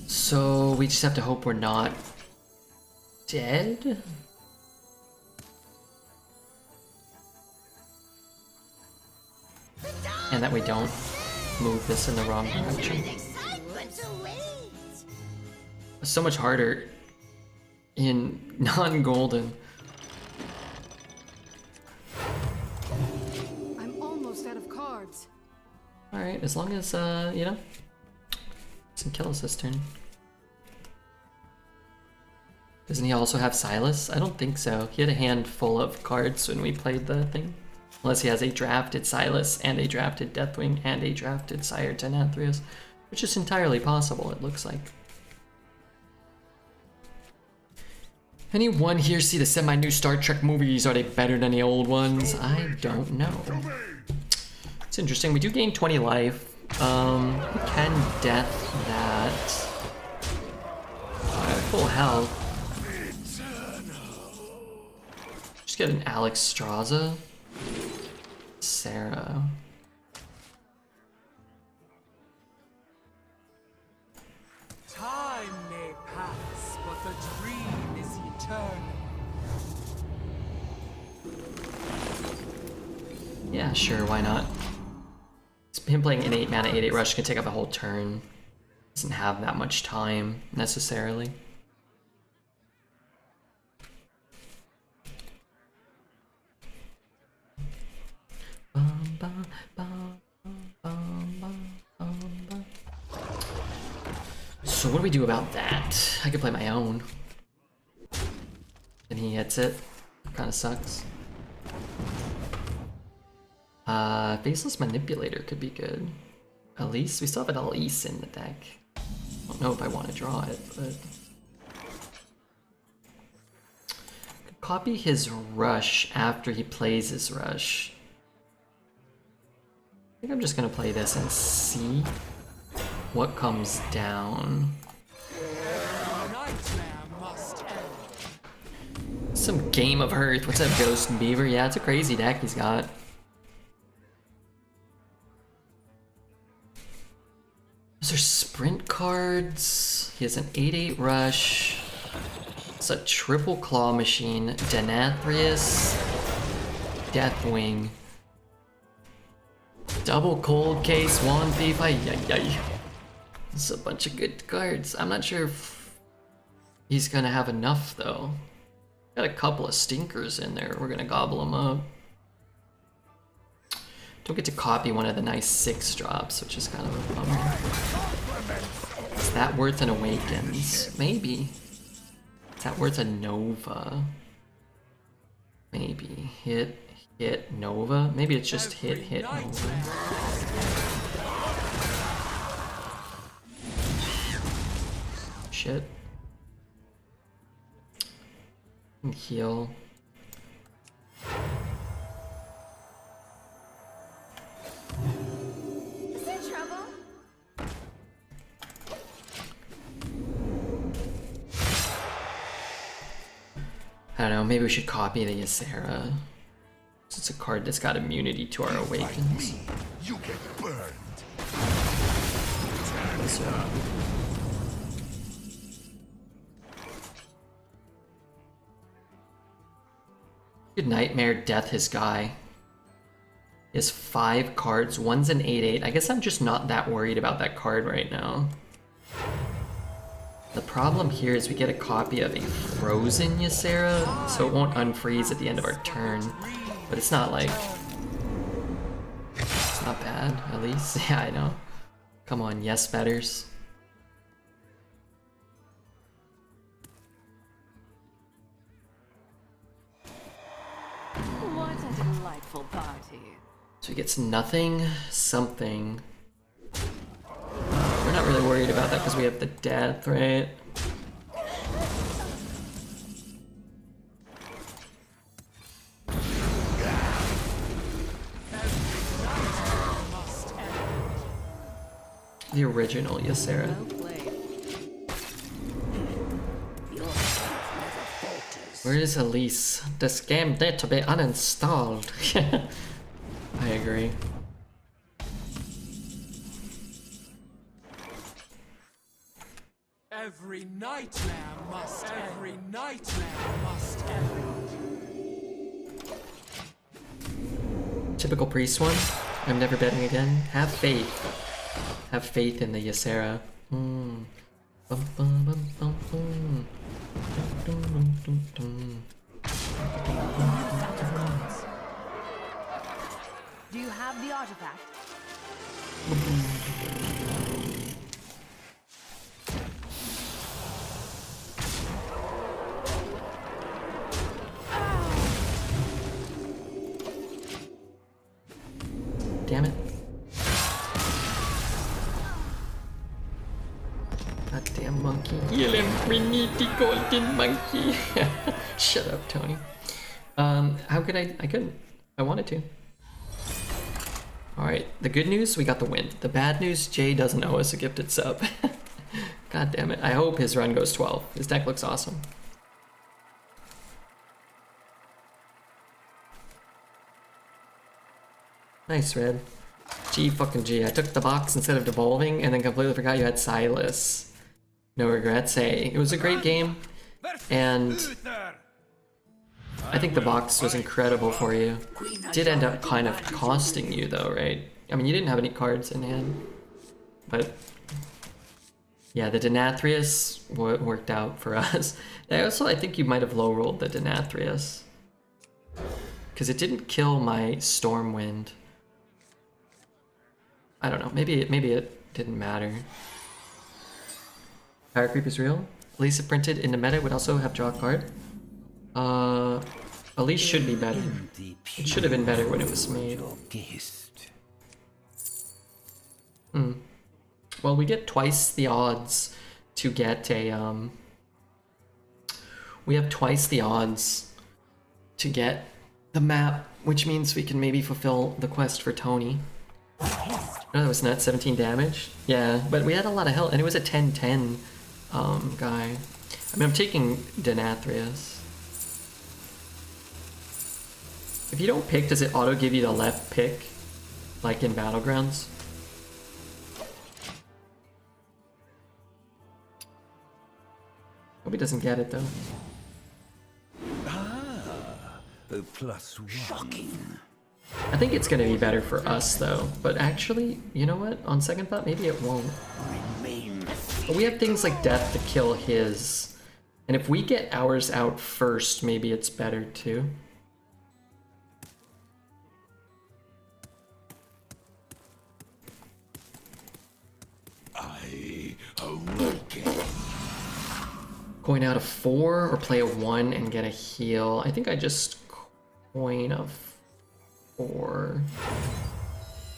So we just have to hope we're not dead? And that we don't move this in the wrong direction. It's so much harder in non-golden. I'm almost out of cards. Alright, as long as, you know, some kill us this turn. Doesn't he also have Silas? I don't think so. He had a hand full of cards when we played the thing. Unless he has a drafted Silas and a drafted Deathwing and a drafted Sire to Nathria's, which is entirely possible, it looks like. Anyone here see the semi-new Star Trek movies? Are they better than the old ones? I don't know. It's interesting. We do gain 20 life. We can death that. Full health. Just get an Alex Straza. Sarah. Time may pass, but the dream is eternal. Yeah, sure, why not? Him playing an 8 mana 8/8 rush can take up a whole turn. Doesn't have that much time necessarily. So what do we do about that? I could play my own. And he hits it. Kinda sucks. Faceless Manipulator could be good. Elise? We still have an Elise in the deck. I don't know if I want to draw it, but... Could copy his rush after he plays his rush. I think I'm just gonna play this and see what comes down. Some Game of Hearth. What's up, Ghost and Beaver? Yeah, it's a crazy deck he's got. Those are sprint cards. He has an 8/8 rush. It's a triple claw machine. Denathrius. Deathwing. Double cold case, wand thief. Ay, ay, ay. It's a bunch of good cards. I'm not sure if he's gonna have enough though. Got a couple of stinkers in there. We're gonna gobble them up. Don't get to copy one of the nice 6 drops, which is kind of a bummer. Is that worth an Awakens? Maybe. Is that worth a Nova? Maybe. Hit, Nova? Maybe it's just hit, Nova. Shit. And heal. Is there trouble? I don't know, maybe we should copy the Ysera. It's a card that's got immunity to our Awakens. You get burned. Good Nightmare, death his guy. He has 5 cards, one's an 8/8. I guess I'm just not that worried about that card right now. The problem here is we get a copy of a frozen Ysera, so it won't unfreeze at the end of our turn. But it's not like... It's not bad, at least. Yeah, I know. Come on, yes, betters. What a delightful party. So he gets nothing, something. We're not really worried about that because we have the death, right? The original Ysera. Well played. Where is Elise? This game needs to be uninstalled. I agree. Every nightmare must end. Every nightmare must end. Typical priest one. I'm never betting again. Have faith. Have faith in the Ysera. Bum, bum, bum, bum, bum. Dum, dum, dum, dum. Do you have the artifact? Damn it. Goddamn monkey. Heal him. We need the golden monkey. Shut up, Tony. How could I couldn't. I wanted to. Alright, the good news, we got the win. The bad news, Jay doesn't owe us a gifted sub. God damn it. I hope his run goes 12. His deck looks awesome. Nice, Red. G fucking G. I took the box instead of devolving and then completely forgot you had Silas. No regrets. Hey, it was a great game. And I think the box was incredible for you. It did end up kind of costing you though, right? I mean, you didn't have any cards in hand. But yeah, the Denathrius worked out for us. I think you might have low rolled the Denathrius. Because it didn't kill my Stormwind. I don't know, maybe it didn't matter. Power creep is real. Elise if printed in the meta would also have draw a card. Elise should be better. It should have been better when it was made. Well, we get twice the odds to get a we have twice the odds to get the map, which means we can maybe fulfill the quest for Tony. Oh, that was nuts, 17 damage. Yeah, but we had a lot of health, and it was a 10-10 guy. I mean, I'm taking Denathrius. If you don't pick, does it auto give you the left pick, like in Battlegrounds? Hope he doesn't get it though. +1. Shocking. I think it's gonna be better for us though, but actually, you know what? On second thought, maybe it won't. But we have things like death to kill his, and if we get ours out first, maybe it's better too. I awaken. Coin out a 4 or play a 1 and get a heal. I think I just coin a 4.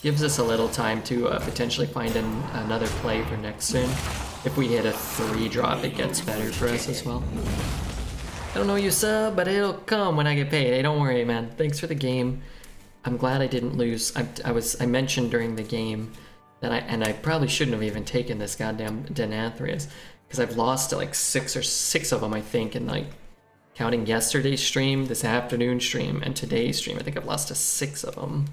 Gives us a little time to potentially find another play for next turn. If we hit a 3 drop, it gets better for us as well. I don't know you sub, but it'll come when I get paid. Hey, don't worry, man. Thanks for the game. I'm glad I didn't lose. I mentioned during the game that I probably shouldn't have even taken this goddamn Denathrius, because I've lost to like 6 of them, I think, in like counting yesterday's stream, this afternoon stream, and today's stream. I think I've lost to 6 of them.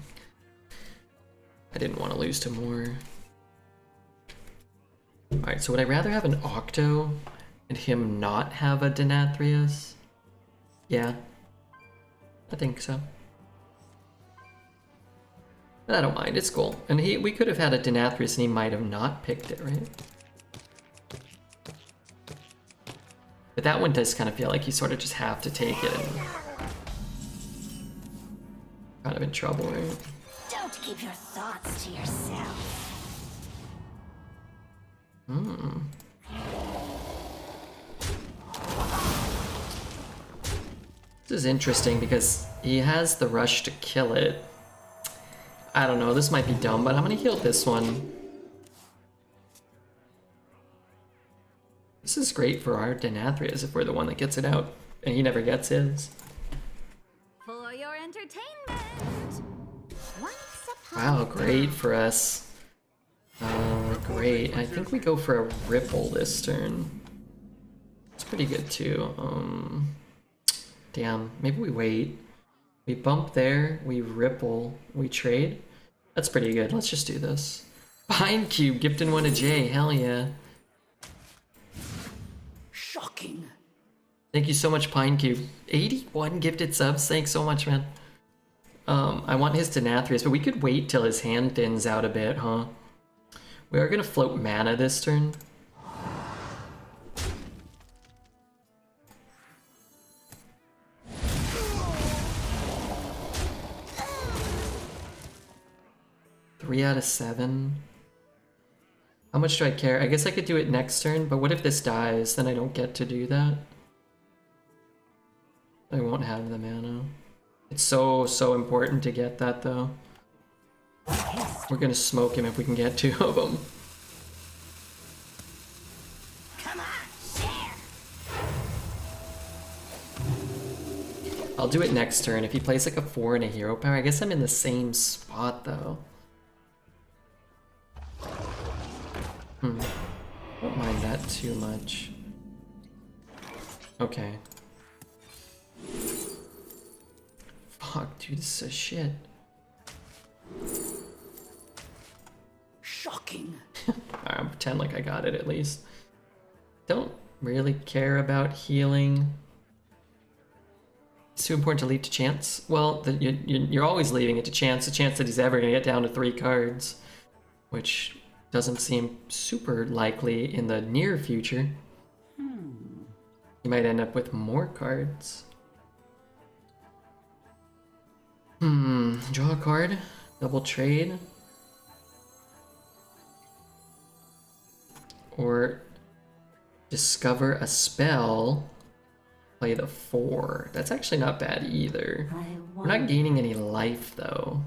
I didn't want to lose to more. Alright, so would I rather have an Octo and him not have a Denathrius? Yeah, I think so. But I don't mind, it's cool. And we could have had a Denathrius and he might have not picked it, right? But that one does kind of feel like you sort of just have to take it and kind of in trouble, right? Don't keep your thoughts to yourself. This is interesting because he has the rush to kill it. I don't know, this might be dumb, but I'm gonna heal this one. This is great for our Denathrius if we're the one that gets it out, and he never gets his. For your entertainment. Once upon Wow, great for us. Great. great. I think we go for a ripple this turn. It's pretty good too. Damn, maybe we wait. We bump there, we ripple, we trade. That's pretty good. Let's just do this. Pine Cube, gifting one to Jay. Hell yeah. Shocking. Thank you so much, Pine Cube. 81 gifted subs. Thanks so much, man. I want his to Nathria, but we could wait till his hand thins out a bit, huh? We are gonna float mana this turn. Three out of 7. How much do I care? I guess I could do it next turn, but what if this dies? Then I don't get to do that. I won't have the mana. It's so important to get that though. We're gonna smoke him if we can get 2 of them. Come on, share. I'll do it next turn. If he plays like a 4 and a hero power, I guess I'm in the same spot though. Don't mind that too much. Okay. Fuck, dude, this is shit. Shocking. I'll pretend like I got it at least. Don't really care about healing. It's too important to leave to chance. Well, you're always leaving it to chance. The chance that he's ever gonna get down to 3 cards, which doesn't seem super likely in the near future. You might end up with more cards. Draw a card, double trade. Or discover a spell, play the 4. That's actually not bad either. We're not gaining any life though.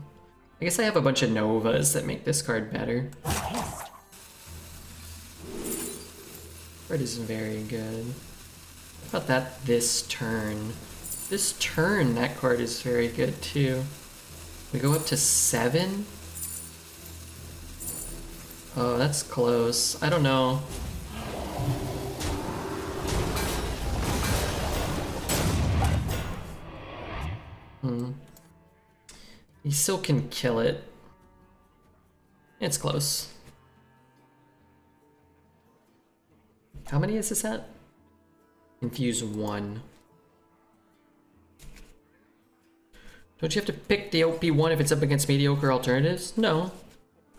I guess I have a bunch of Novas that make this card better. Card isn't very good. How about that this turn? This turn, that card is very good too. We go up to 7? Oh, that's close. I don't know. He still can kill it. It's close. How many is this at? Infuse 1. Don't you have to pick the OP one if it's up against mediocre alternatives? No.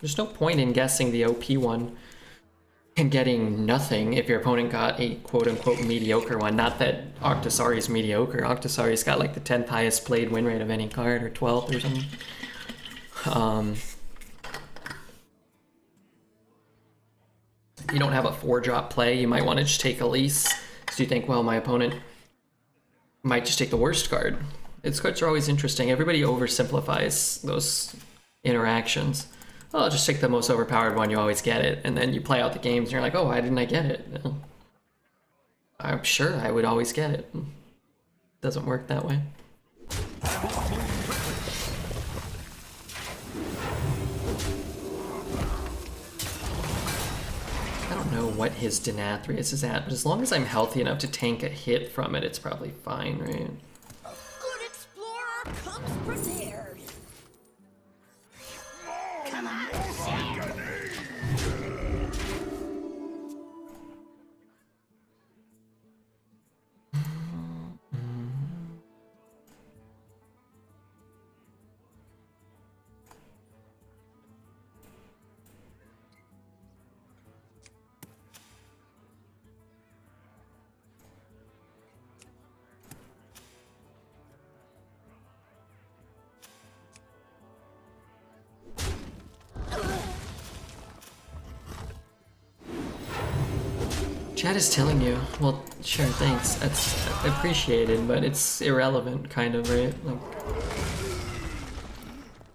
There's no point in guessing the OP one and getting nothing if your opponent got a quote-unquote mediocre one. Not that Octosari's mediocre. Octosari's got like the 10th highest played win rate of any card, or 12th or something. If you don't have a 4-drop play, you might want to just take Elise. So you think, well, my opponent might just take the worst card. Its cards are always interesting. Everybody oversimplifies those interactions. Oh, I'll just take the most overpowered one, you always get it. And then you play out the games and you're like, oh, why didn't I get it? No. I'm sure I would always get it. Doesn't work that way. I don't know what his Denathrius is at, but as long as I'm healthy enough to tank a hit from it, it's probably fine, right? Good explorer comes prepared. Come on, share. Chat is telling you. Well, sure, thanks. That's appreciated, but it's irrelevant, kind of, right? Like,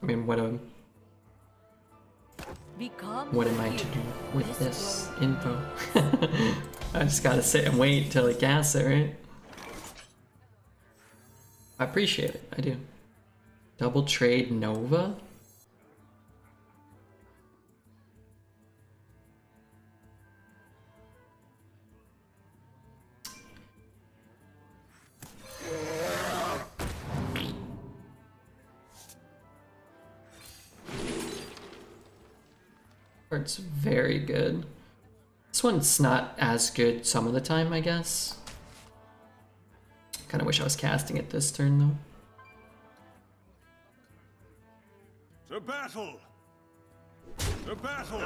I mean, what am I to do with this info? I just gotta sit and wait till it casts it, right? I appreciate it, I do. Double trade Nova? Card's very good. This one's not as good some of the time, I guess. Kind of wish I was casting it this turn, though. To battle! To battle!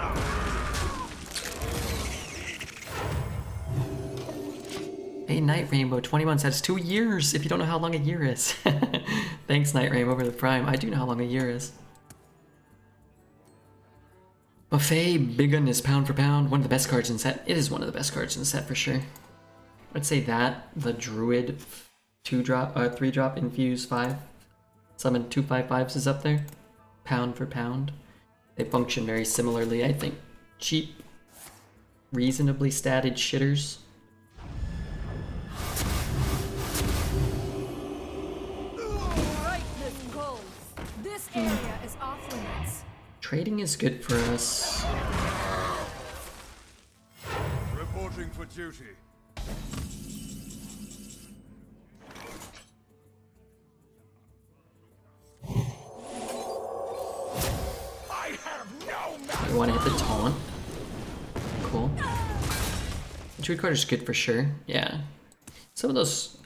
Hey, Night Rainbow, 21 says 2 years if you don't know how long a year is. Thanks, Night Rainbow, for the prime. I do know how long a year is. Buffet, Biggin is pound for pound. One of the best cards in the set. It is one of the best cards in the set for sure. I'd say that, the Druid 3-drop Infuse 5. Summon 2 5/5s is up there. Pound for pound. They function very similarly, I think. Cheap, reasonably statted shitters. This area is off limits. Trading is good for us. Reporting for duty. I have no You want to hit the taunt? Cool. The Druid card is good for sure. Yeah. Some of those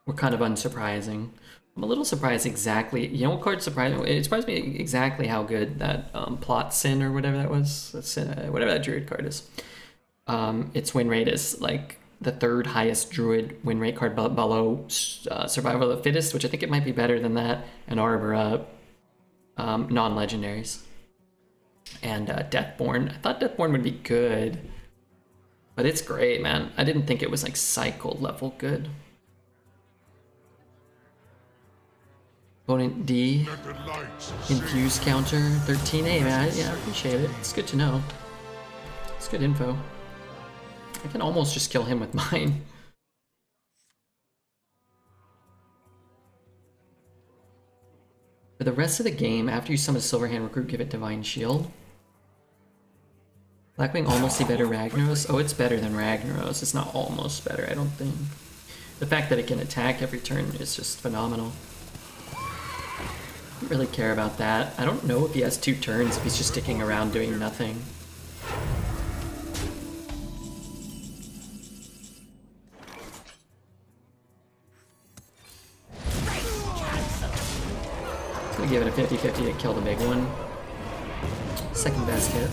were kind of unsurprising. I'm a little surprised exactly. You know what card surprised me? It surprised me exactly how good that Plot Sin or whatever that was. Whatever that Druid card is. Its win rate is like the 3rd highest Druid win rate card below Survival of the Fittest, which I think it might be better than that, and Arbor up. Non-legendaries. And Deathborn. I thought Deathborn would be good. But it's great, man. I didn't think it was like cycle level good. Opponent D. Infuse counter 13A, man. Yeah, I appreciate it. It's good to know. It's good info. I can almost just kill him with mine. For the rest of the game, after you summon a Silverhand Recruit, give it Divine Shield. Blackwing almost see better Ragnaros? Oh, it's better than Ragnaros. It's not almost better, I don't think. The fact that it can attack every turn is just phenomenal. I don't really care about that. I don't know if he has 2 turns, if he's just sticking around doing nothing. I'm gonna give it a 50-50 to kill the big one. Second best hit.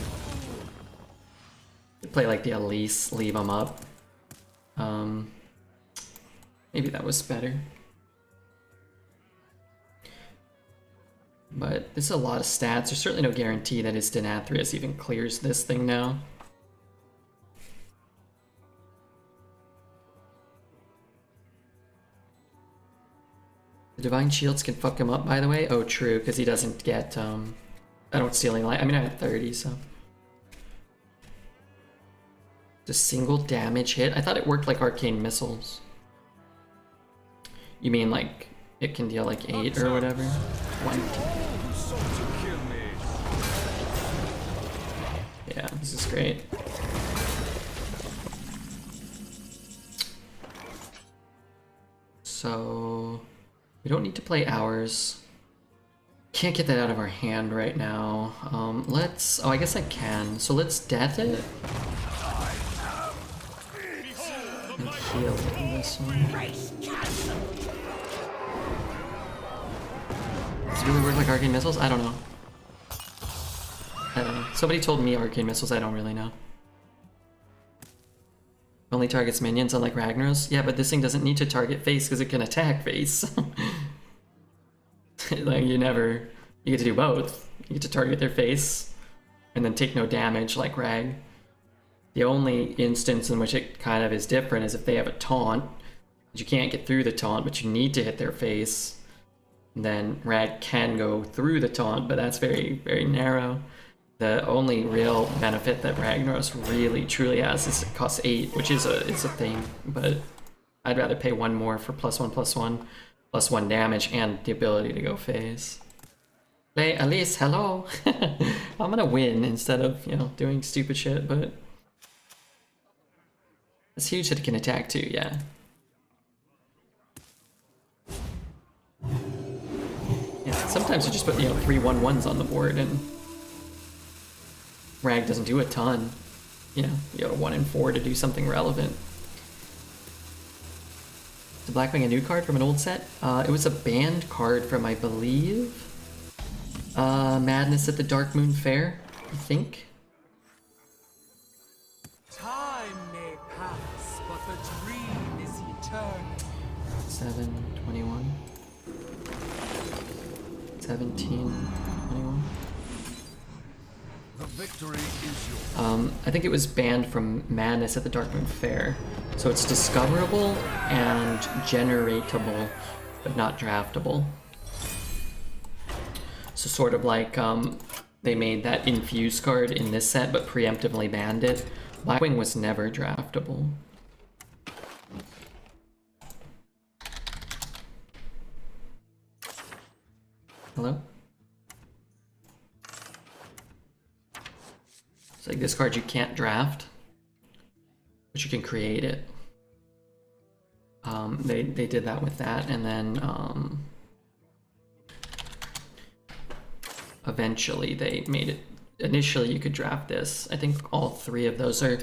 Play like the Elise, leave him up. Maybe that was better. But this is a lot of stats. There's certainly no guarantee that his Nathria even clears this thing now. The Divine Shields can fuck him up, by the way. Oh, true, because he doesn't get, I don't steal any light. I mean, I have 30, so. The single damage hit? I thought it worked like Arcane Missiles. You mean like it can deal like 8 or whatever? 1. Yeah, this is great. So we don't need to play Hours. Can't get that out of our hand right now. Oh, I guess I can. So let's death it. And heal this one. Does it really work like Arcane Missiles? I don't know. I don't know. Somebody told me Arcane Missiles, I don't really know. Only targets minions, unlike Ragnaros. Yeah, but this thing doesn't need to target face because it can attack face. Like, you get to do both. You get to target their face and then take no damage like Rag. The only instance in which it kind of is different is if they have a taunt. You can't get through the taunt, but you need to hit their face. And then Rag can go through the taunt, but that's very, very narrow. The only real benefit that Ragnaros really truly has is it costs 8, which is it's a thing, but I'd rather pay 1 more for +1/+1/+1 damage and the ability to go phase. Hey, Elise, hello! I'm gonna win instead of, doing stupid shit, but it's huge that it can attack too, yeah. Yeah, sometimes you just put, 3/1/1s on the board and Rag doesn't do a ton. You know, you got a 1 in 4 to do something relevant. Is Blackwing a new card from an old set? It was a banned card from, I believe, Madness at the Dark Moon Fair, I think. Time may pass, but the dream is eternal. 7, 21. 17, 21. The victory is yours. I think it was banned from Madness at the Dark Moon Fair. So it's discoverable and generatable, but not draftable. So sort of like they made that Infuse card in this set, but preemptively banned it. Blackwing was never draftable. Hello? It's like this card you can't draft, but you can create it. They did that with that, and then eventually they made it. Initially you could draft this. I think all 3 of those are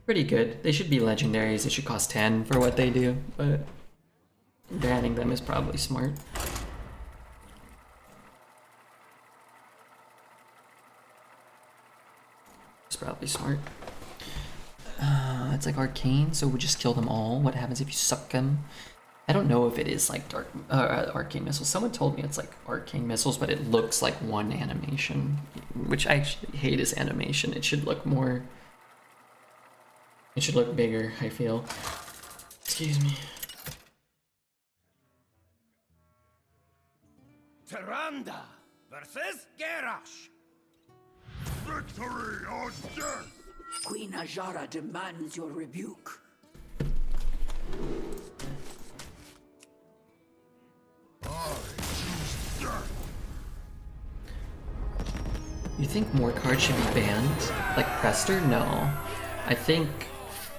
pretty good. They should be legendaries. They should cost 10 for what they do, but banning them is probably smart. It's probably smart. It's like arcane, so we just kill them all. What happens if you suck them? I don't know if it is like arcane missiles. Someone told me it's like arcane missiles, but it looks like one animation, which I actually hate is animation. It should look more. It should look bigger, I feel. Excuse me. Tyrande versus Garrosh. Victory or death! Queen Ajara demands your rebuke. I choose death! You think more cards should be banned? Like Prester? No. I think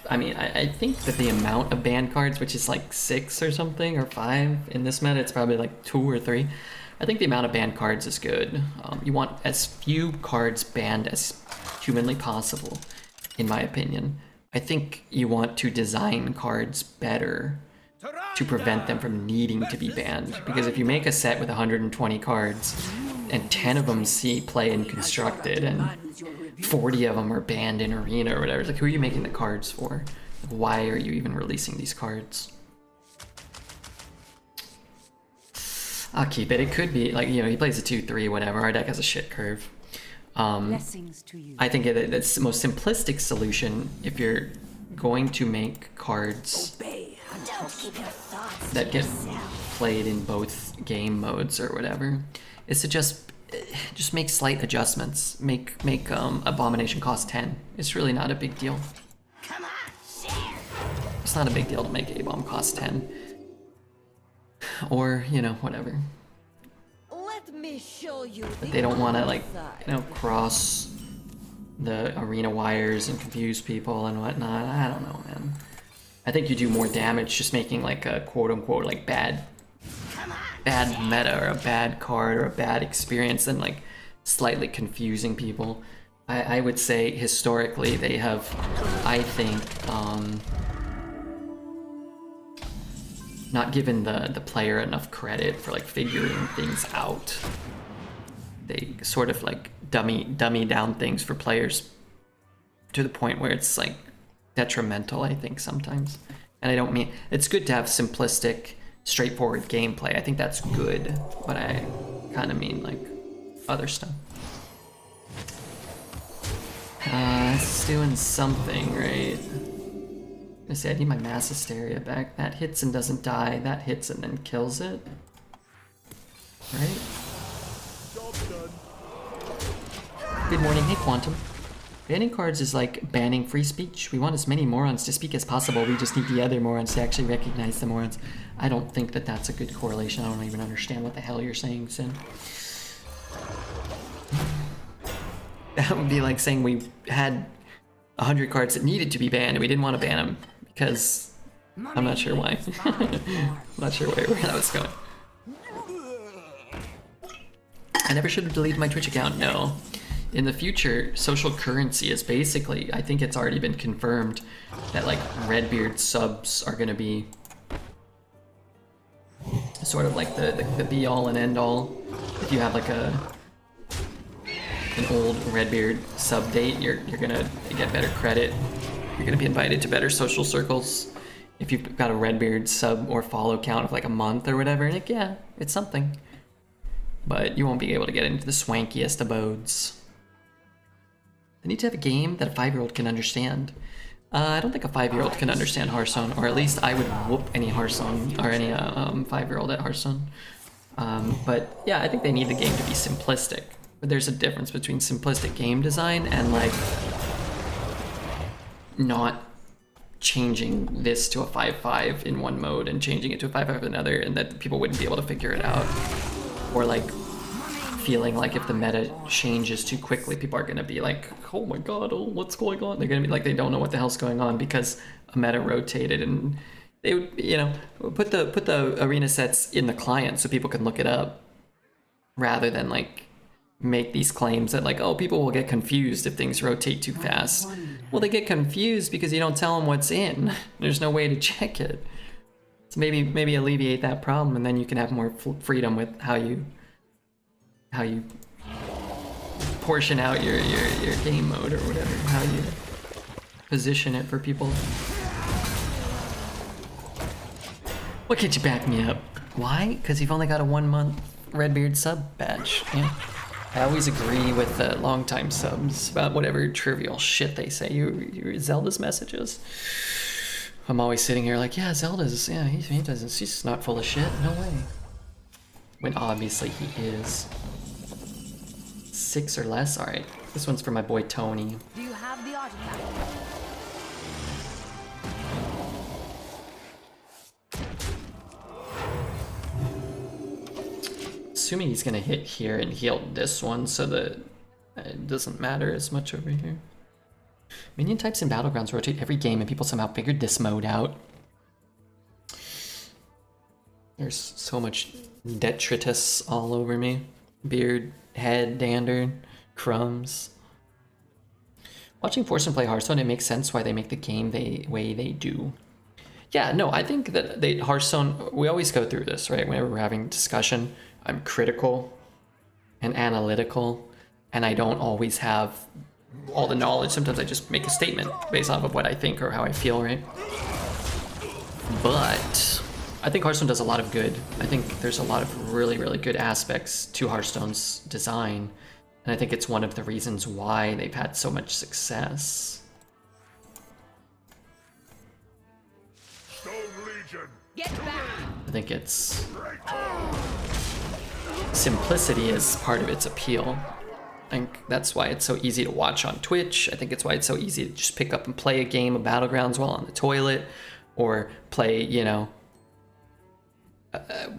that the amount of banned cards, which is like 6 or something, or 5 in this meta, it's probably like 2 or 3. I think the amount of banned cards is good. You want as few cards banned as humanly possible, in my opinion. I think you want to design cards better to prevent them from needing to be banned. Because if you make a set with 120 cards, and 10 of them see play in Constructed, and 40 of them are banned in Arena or whatever, it's like, who are you making the cards for? Why are you even releasing these cards? I'll keep it. It could be, like, you know, he plays a 2-3, whatever. Our deck has a shit curve. Blessings to you. I think that's the most simplistic solution if you're going to make cards Obey and don't keep your thoughts to that get yourself. played in both game modes or whatever, is to just make slight adjustments. Make Abomination cost 10. It's really not a big deal. Come on, share. It's not a big deal to make A-Bomb cost 10. Or, you know, whatever. Let me show you. But they don't want to, like, you know, cross the arena wires and confuse people and whatnot. I don't know, man. I think you do more damage just making like a quote-unquote like bad meta or a bad card or a bad experience than like slightly confusing people. I would say historically they have, I think, not given the player enough credit for like figuring things out. They sort of like dummy down things for players to the point where it's like detrimental, I think, sometimes. And I don't mean, it's good to have simplistic, straightforward gameplay. I think that's good, but I kind of mean like other stuff. It's doing something, right? I say I need my Mass Hysteria back. That hits and doesn't die. That hits and then kills it. Right? Good morning. Hey, Quantum. Banning cards is like banning free speech. We want as many morons to speak as possible. We just need the other morons to actually recognize the morons. I don't think that that's a good correlation. I don't even understand what the hell you're saying, Sin. That would be like saying we had 100 cards that needed to be banned and we didn't want to ban them because I'm not sure why. I'm not sure where that was going. I never should have deleted my Twitch account. No, in the future, social currency is basically, I think it's already been confirmed that like Redbeard subs are gonna be sort of like the be all and end all. If you have like an old Redbeard sub date, you're gonna get better credit. You're gonna be invited to better social circles. If you've got a Redbeard sub or follow count of like a month or whatever, like yeah, it's something. But you won't be able to get into the swankiest abodes. They need to have a game that a 5-year-old can understand. I don't think a 5-year-old can understand Hearthstone, or at least I would whoop any Hearthstone or any 5-year-old at Hearthstone. But yeah, I think they need the game to be simplistic. But there's a difference between simplistic game design and like not changing this to a 5-5 in one mode and changing it to a 5-5 in another, and that people wouldn't be able to figure it out. Or like feeling like if the meta changes too quickly, people are gonna be like, oh my god, oh, what's going on? They're gonna be like, they don't know what the hell's going on because a meta rotated, and they would, you know, put the arena sets in the client so people can look it up, rather than like make these claims that like, oh, people will get confused if things rotate too fast. Well, they get confused because you don't tell them what's in. There's no way to check it. So maybe alleviate that problem, and then you can have more freedom with how you portion out your game mode or whatever, how you position it for people. What could you back me up? Why? Because you've only got a 1-month Redbeard sub badge. Yeah. I always agree with the longtime subs about whatever trivial shit they say. You Zelda's messages. I'm always sitting here like, yeah, Zelda's, yeah, he doesn't, he's not full of shit, no way. When obviously he is. 6 or less? Alright, this one's for my boy Tony. Do you have the artifact? Assuming he's gonna hit here and heal this one so that it doesn't matter as much over here. Minion types in Battlegrounds rotate every game and people somehow figured this mode out. There's so much detritus all over me. Beard, head, dander, crumbs. Watching Forsen play Hearthstone, it makes sense why they make the game the way they do. Yeah, no, I think that Hearthstone, we always go through this, right? Whenever we're having discussion, I'm critical and analytical, and I don't always have all the knowledge. Sometimes I just make a statement based off of what I think or how I feel, right? But I think Hearthstone does a lot of good. I think there's a lot of really, really good aspects to Hearthstone's design, and I think it's one of the reasons why they've had so much success. Stone Legion. Get back! I think it's simplicity is part of its appeal. I think that's why it's so easy to watch on Twitch. I think it's why it's so easy to just pick up and play a game of Battlegrounds while on the toilet, or play, you know,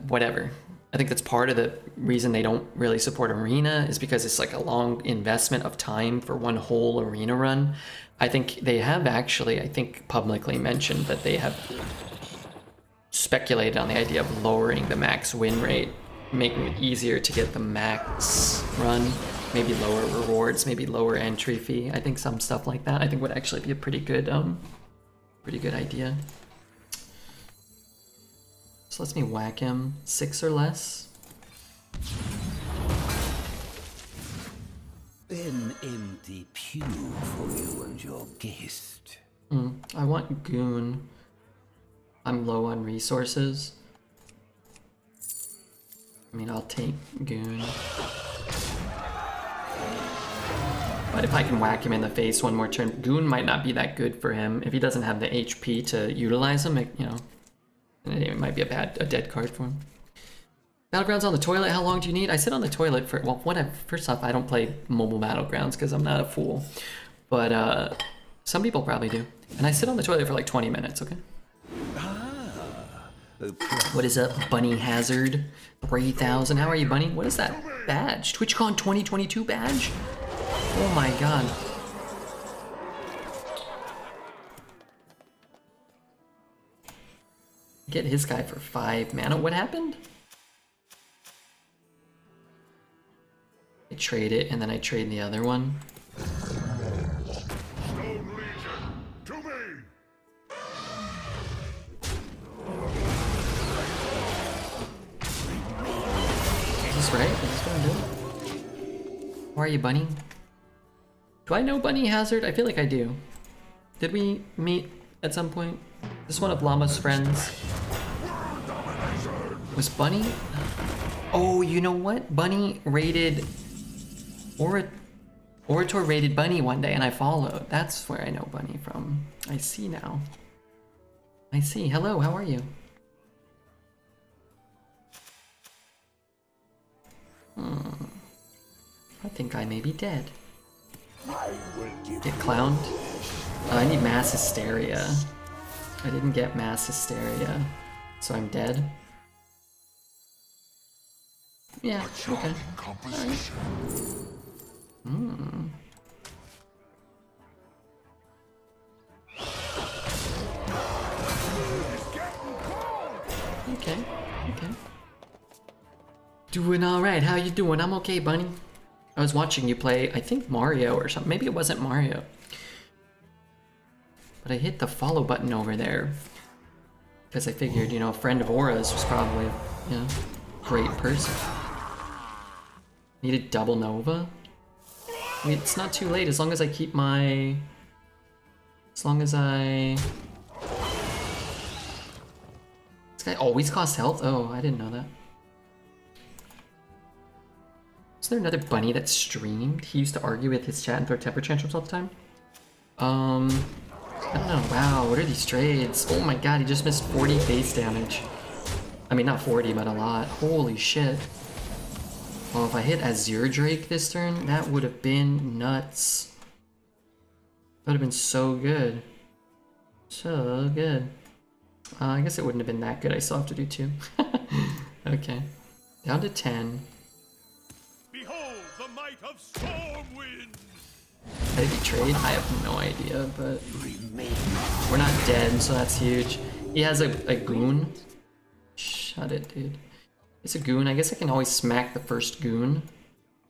whatever. I think that's part of the reason they don't really support Arena, is because it's like a long investment of time for one whole Arena run. I think they have actually, I think, publicly mentioned that they have speculated on the idea of lowering the max win rate, making it easier to get the max run, maybe lower rewards, maybe lower entry fee. I think some stuff like that I think would actually be a pretty good idea. So let's me whack him 6 or less. An empty pew for you and your guest. I want Goon. I'm low on resources. I mean, I'll take Goon. But if I can whack him in the face one more turn, Goon might not be that good for him. If he doesn't have the HP to utilize him, you know, it might be a dead card for him. Battlegrounds on the toilet, how long do you need? I sit on the toilet for, well, whatever. First off, I don't play mobile Battlegrounds because I'm not a fool. But some people probably do. And I sit on the toilet for like 20 minutes, okay? What is up, Bunny Hazard? 3,000, how are you, Bunny? What is that badge? TwitchCon 2022 badge? Oh my god. Get his guy for 5 mana. What happened? trade it, and then I trade the other one. Stone Legion, to me! Is this right? Is this what I'm doing? How are you, Bunny? Do I know Bunny Hazard? I feel like I do. Did we meet at some point? Is this one of Llama's friends? Was Bunny? Oh, you know what? Bunny raided... Orator raided Bunny one day and I followed. That's where I know Bunny from. I see now. I see. Hello, how are you? I think I may be dead. Get clowned? Oh, I need mass hysteria. I didn't get mass hysteria, so I'm dead. Yeah, okay. Alright. Okay, okay. Doing alright, how you doing? I'm okay, Bunny. I was watching you play, I think Mario or something. Maybe it wasn't Mario. But I hit the follow button over there. Because I figured, you know, a friend of Aura's was probably, you know, a great person. Needed double Nova? I mean, it's not too late as long as I keep my... As long as I... This guy always costs health? Oh, I didn't know that. Is there another Bunny that streamed? He used to argue with his chat and throw temper tantrums all the time? I don't know. Wow, what are these trades? Oh my god, he just missed 40 base damage. I mean, not 40, but a lot. Holy shit. Well, if I hit Azure Drake this turn, that would have been nuts. That would have been so good. So good. I guess it wouldn't have been that good. I still have to do 2. Okay. Down to 10. Behold the might of storm winds! How did he trade? I have no idea, but we're not dead, so that's huge. He has a goon. Shut it, dude. It's a goon. I guess I can always smack the first goon.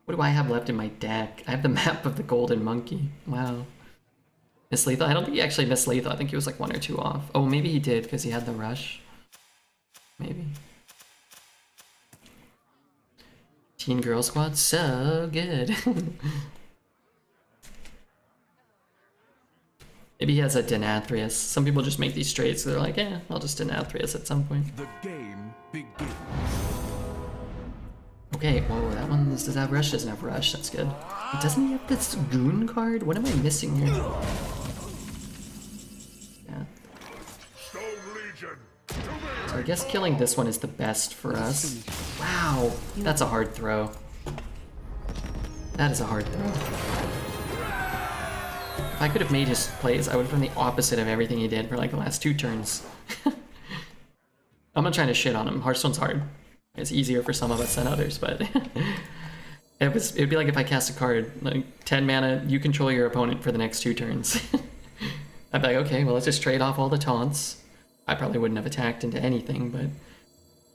What do I have left in my deck? I have the map of the golden monkey. Wow. Miss lethal? I don't think he actually missed lethal. I think he was like 1 or 2 off. Oh, maybe he did because he had the rush. Maybe. Teen Girl Squad, so good. Maybe he has a Denathrius. Some people just make these trades, so they're like, yeah, I'll just Denathrius at some point. The game begins. Okay, whoa, that one does have rush, doesn't have rush, that's good. Doesn't he have this goon card? What am I missing here? Yeah. Stone Legion, to me! So I guess killing this one is the best for us. Wow, that's a hard throw. That is a hard throw. If I could have made his plays, I would have done the opposite of everything he did for like the last 2 turns. I'm not trying to shit on him. Hearthstone's hard. It's easier for some of us than others, but it'd be like if I cast a card, like 10 mana, you control your opponent for the next 2 turns. I'd be like, okay, well let's just trade off all the taunts. I probably wouldn't have attacked into anything, but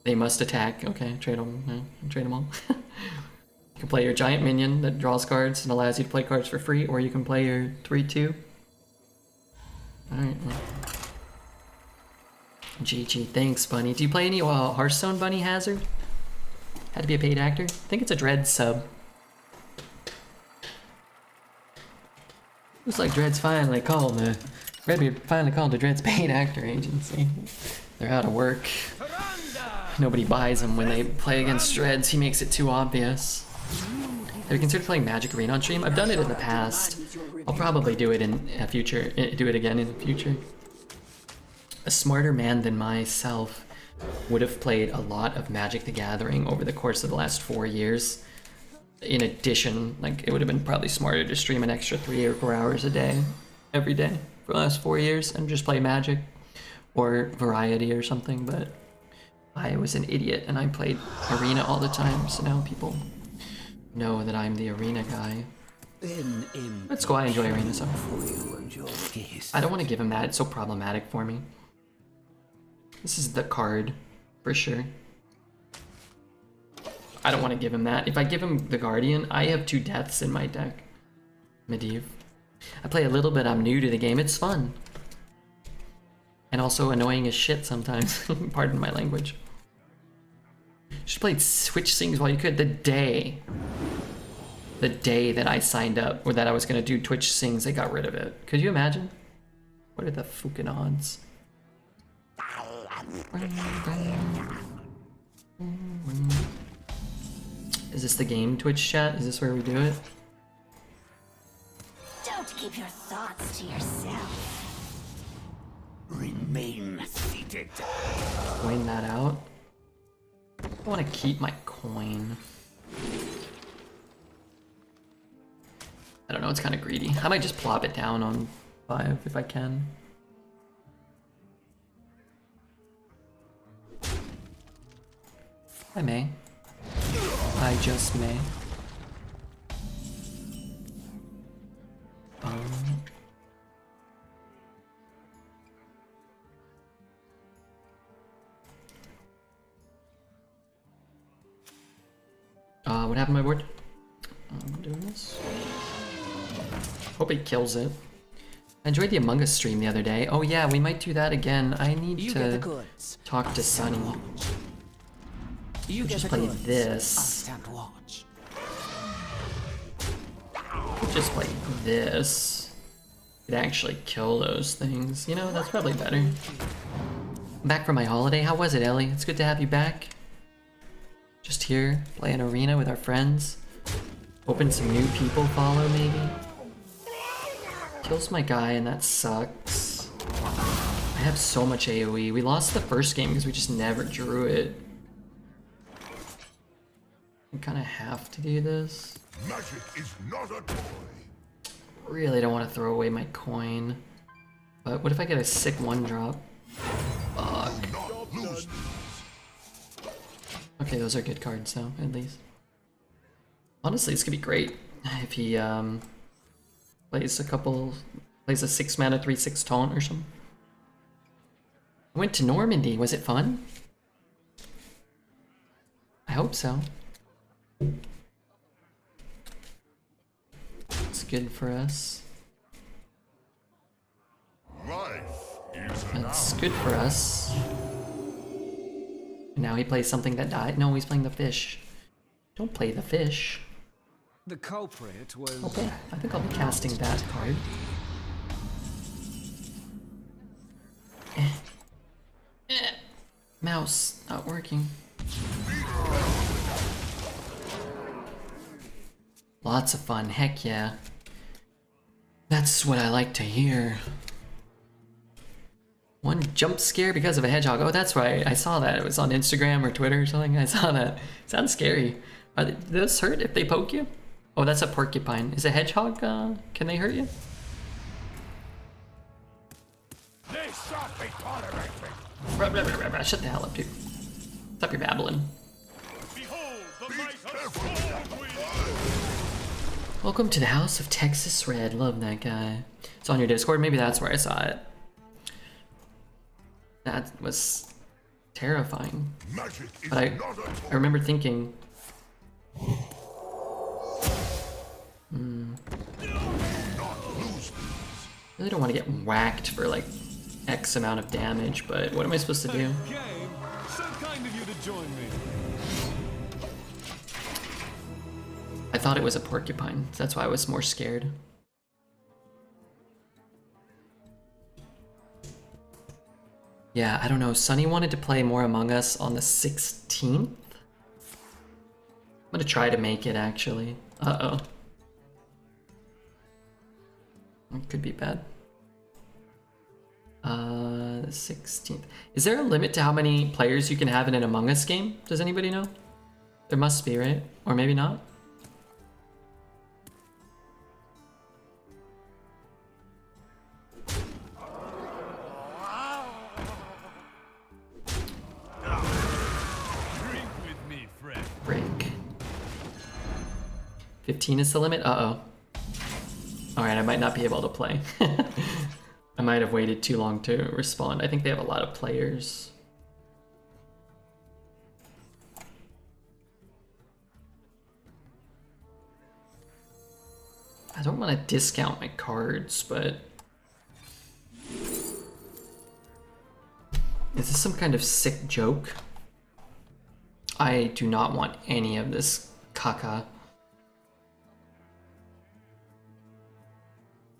they must attack. Okay, trade them. No, trade them all. You can play your giant minion that draws cards and allows you to play cards for free, or you can play your 3/2. Alright, well. GG, thanks, Bunny. Do you play any Hearthstone, Bunny Hazard? Had to be a paid actor? I think it's a Dread sub. Looks like Dread's finally called the... Redbeard finally called the Dread's paid actor agency. They're out of work. Nobody buys them when they play against Dreads. He makes it too obvious. Have you considered playing Magic Arena on stream? I've done it in the past. I'll probably do it in a future. Do it again in the future. A smarter man than myself would have played a lot of Magic the Gathering over the course of the last 4 years. In addition, like it would have been probably smarter to stream an extra 3 or 4 hours a day, every day for the last 4 years and just play Magic or Variety or something. But I was an idiot and I played Arena all the time, so now people know that I'm the Arena guy. Let's go. I enjoy Arena, so I don't want to give him that. It's so problematic for me. This is the card for sure. I don't want to give him that. If I give him the Guardian, I have 2 deaths in my deck. Medivh. I play a little bit, I'm new to the game, it's fun. And also annoying as shit sometimes, pardon my language. Just played Twitch Sings while you could. The day that I signed up, or that I was gonna do Twitch Sings, they got rid of it. Could you imagine? What are the fucking odds? Is this the game, Twitch chat? Is this where we do it? Don't keep your thoughts to yourself. Remain seated. Coin that out. I want to keep my coin. I don't know, it's kind of greedy. I might just plop it down on 5 if I can. I may. I just may. What happened to my board? I'm doing this. Hope it kills it. I enjoyed the Among Us stream the other day. Oh yeah, we might do that again. I need to talk to Sunny. You We'll get just the play goods. this. I'll stand watch. We'll just play this. Could actually kill those things. You know, that's probably better. I'm back from my holiday. How was it, Ellie? It's good to have you back. Just here, play an arena with our friends. Hoping some new people follow, maybe. Kills my guy, and that sucks. I have so much AoE. We lost the first game because we just never drew it. I kind of have to do this. Magic is not a toy. Really don't want to throw away my coin. But what if I get a sick 1-drop? Fuck. Not lose. Okay, those are good cards though, at least. Honestly, this could be great if he plays a 6 mana 3/6 taunt or something. I went to Normandy. Was it fun? I hope so. It's good for us. Life is That's good for us. And now he plays something that died. No, he's playing the fish. Don't play the fish. The culprit was. Okay, I think I'll be casting that card. Mouse, not working. Lots of fun, heck yeah. That's what I like to hear. One jump scare because of a hedgehog. Oh, that's right. I saw that. It was on Instagram or Twitter or something. I saw that. Sounds scary. Do those hurt if they poke you? Oh, that's a porcupine. Is a hedgehog, can they hurt you? They shall be tolerated. Shut the hell up, dude. Stop your babbling. Behold the might of Storm Queen. Welcome to the House of Texas Red. Love that guy. It's on your Discord. Maybe that's where I saw it. That was terrifying. Magic is But I not a toy. remember thinking, Not lose. I really don't want to get whacked for like X amount of damage, but what am I supposed to do? Game. So kind of you to join me. I thought it was a porcupine, so that's why I was more scared. Yeah, I don't know. Sunny wanted to play more Among Us on the 16th. I'm gonna try to make it, actually. Uh-oh. It could be bad. The 16th. Is there a limit to how many players you can have in an Among Us game? Does anybody know? There must be, right? Or maybe not? Drink with me, friend. Break. 15 is the limit? Uh-oh. Alright, I might not be able to play. I might have waited too long to respond. I think they have a lot of players. I don't want to discount my cards, but is this some kind of sick joke? I do not want any of this caca.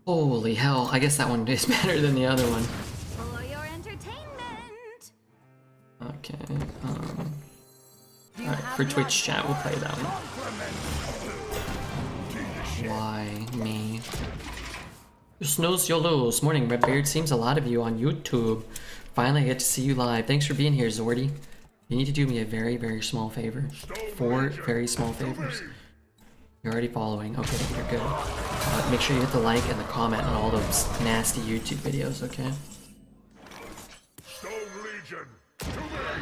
Holy hell, I guess that one is better than the other one. For your entertainment. Okay, alright, for Twitch chat, we'll play that one. Why me? You snooze, you lose. Morning, Redbeard. Seems a lot of you on YouTube. Finally, I get to see you live. Thanks for being here, Zordy. You need to do me a very, very small favor. 4 very small favors. You're already following. Okay, you're good. Make sure you hit the like and the comment on all those nasty YouTube videos, okay? Stone Legion, to me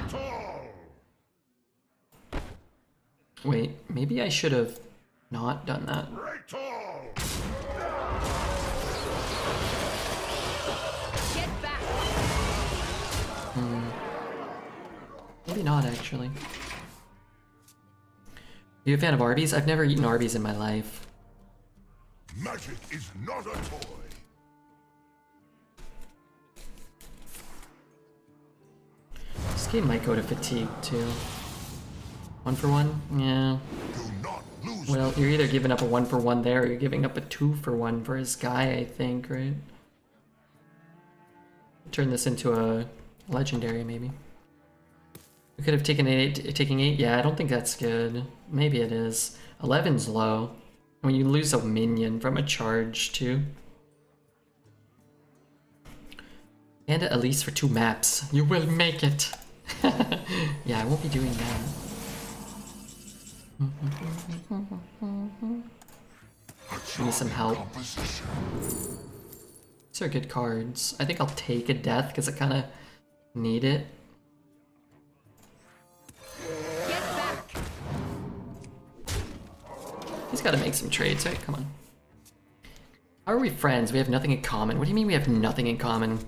tall! Wait, maybe I should have not done that. Right tall! Get back. Maybe not, actually. Are you a fan of Arby's? I've never eaten Arby's in my life. Magic is not a toy. This game might go to fatigue, too. 1 for 1? Yeah. Do not lose. Well, you're either giving up a 1 for 1 there, or you're giving up a 2 for 1 for his guy, I think, right? Turn this into a legendary, maybe. We could have taken 8, taking 8. Yeah, I don't think that's good. Maybe it is. 11's low. When you lose a minion from a charge, too. And Elise for 2 maps. You will make it. Yeah, I won't be doing that. Give me some help. These are good cards. I think I'll take a death because I kind of need it. Get back. He's got to make some trades, right? Come on. How are we friends? We have nothing in common. What do you mean we have nothing in common?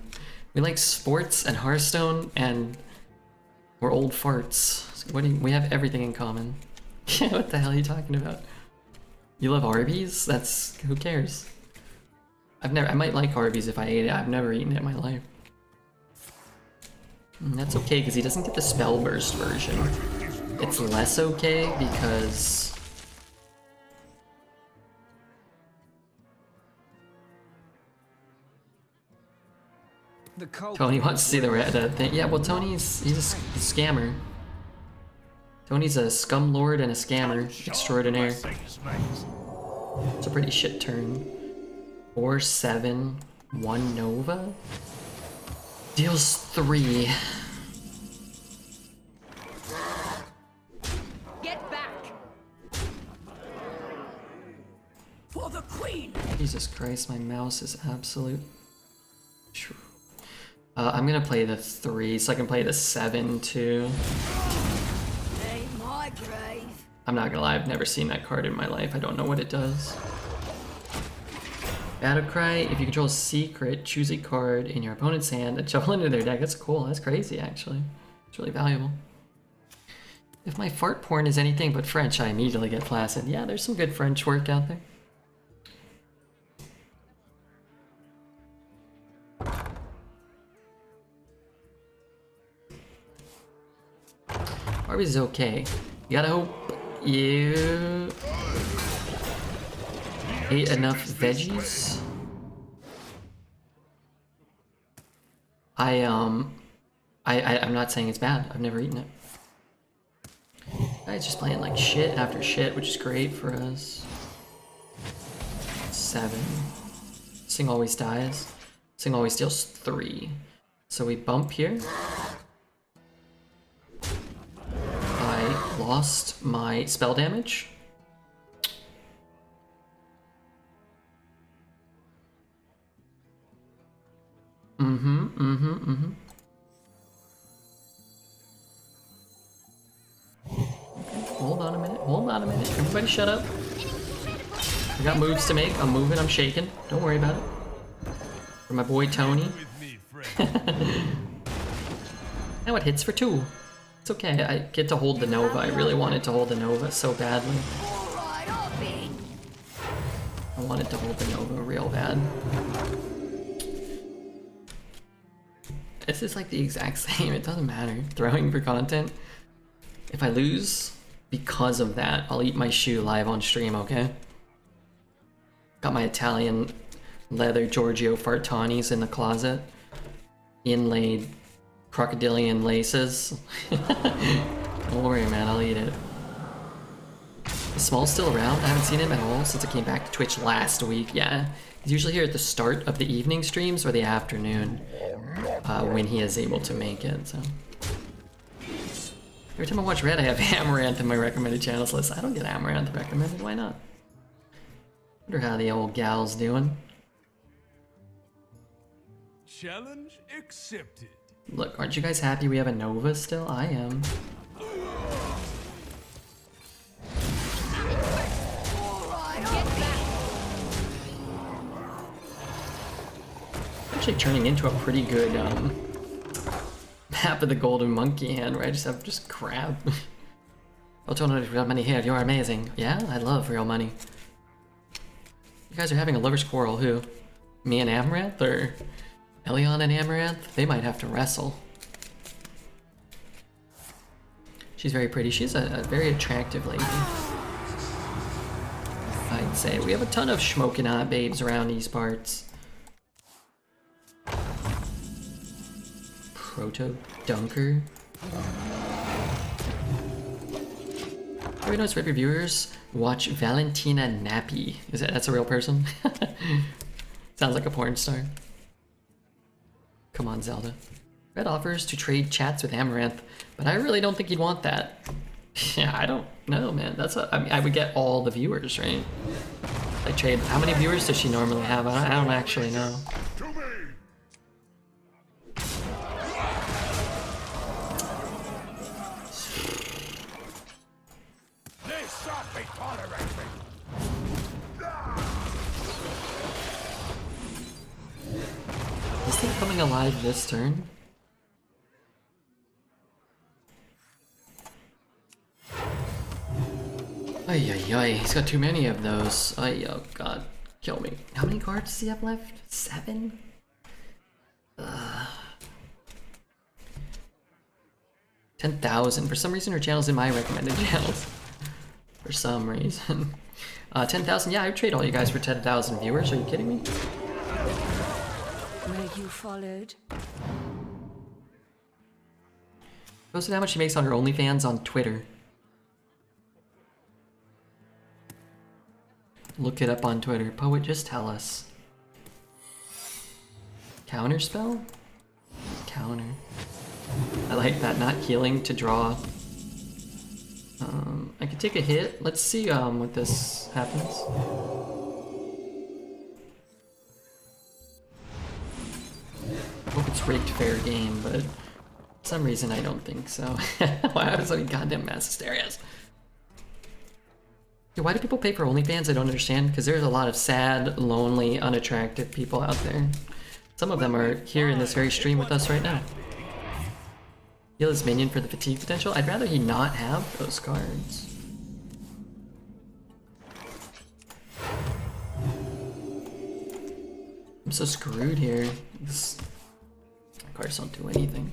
We like sports and Hearthstone and we're old farts. What do you, we have everything in common. What the hell are you talking about? You love Arby's? That's, who cares? I might like Arby's if I ate it. I've never eaten it in my life. And that's okay because he doesn't get the spell burst version. It's less okay because Tony wants to see the red thing. Yeah, well, he's a scammer. Tony's a scum lord and a scammer extraordinaire. It's a pretty shit turn. 4, 7, 1 Nova. Deals 3. Get back. For the queen. Jesus Christ, my mouse is absolute. I'm gonna play the 3 so I can play the 7 too. Ain't my grave. I'm not gonna lie, I've never seen that card in my life. I don't know what it does. Battle Cry, if you control a secret, choose a card in your opponent's hand and shuffle into their deck. That's cool, that's crazy actually. It's really valuable. If my fart porn is anything but French, I immediately get flaccid. Yeah, there's some good French work out there. Arby's is okay. You gotta hope you ate enough veggies. I'm not saying it's bad. I've never eaten it. Guy's just playing like shit after shit, which is great for us. 7. This thing always dies. This thing always deals 3. So we bump here. I lost my spell damage. Hold on a minute, hold on a minute. Everybody shut up. I got moves to make. I'm moving, I'm shaking. Don't worry about it. For my boy Tony. Now it hits for 2. It's okay, I get to hold the Nova. I really wanted to hold the Nova so badly. Alright, I'll be. I wanted to hold the Nova real bad. This is like the exact same, it doesn't matter. Throwing for content. If I lose because of that, I'll eat my shoe live on stream, okay? Got my Italian leather Giorgio Fartanis in the closet. Inlaid crocodilian laces. Don't worry, man, I'll eat it. Is Small still around? I haven't seen him at all since I came back to Twitch last week. Yeah, he's usually here at the start of the evening streams or the afternoon when he is able to make it, so. Every time I watch Red, I have Amaranth in my recommended channels list. I don't get Amaranth recommended, why not? Wonder how the old gal's doing. Challenge accepted. Look, aren't you guys happy we have a Nova still? I am. Actually turning into a pretty good map of the Golden Monkey hand where I just have just crap. Well, 200 real money here, you're amazing. Yeah, I love real money. You guys are having a lover's quarrel, who? Me and Amaranth, or Elion and Amaranth? They might have to wrestle. She's very pretty. She's a very attractive lady. I'd say. We have a ton of smoking hot babes around these parts. Proto Dunker. Everybody knows for reviewers, watch Valentina Nappy. That's a real person? Sounds like a porn star. Come on, Zelda. Red offers to trade chats with Amaranth, but I really don't think he'd want that. Yeah, I don't know, man. I mean, I would get all the viewers, right? I trade. How many viewers does she normally have? I don't actually know. Is he coming alive this turn? Ay ay ay, he's got too many of those. Ay, oh god, kill me. How many cards does he have left? 7? 10,000. For some reason her channel's in my recommended channels. For some reason. 10,000, yeah, I would trade all you guys for 10,000 viewers, are you kidding me? Were you followed? Posted how much she makes on her OnlyFans on Twitter. Look it up on Twitter. Poet, just tell us. Counter spell? Counter. I like that, not healing to draw. I could take a hit. Let's see what this happens. Hope it's rigged fair game, but for some reason I don't think so. Why are so many goddamn mass hysterias? Yeah, why do people pay for OnlyFans? I don't understand, because there's a lot of sad, lonely, unattractive people out there. Some of them are here in this very stream with us right now. Heal his minion for the fatigue potential? I'd rather he not have those cards. I'm so screwed here. These cards don't do anything.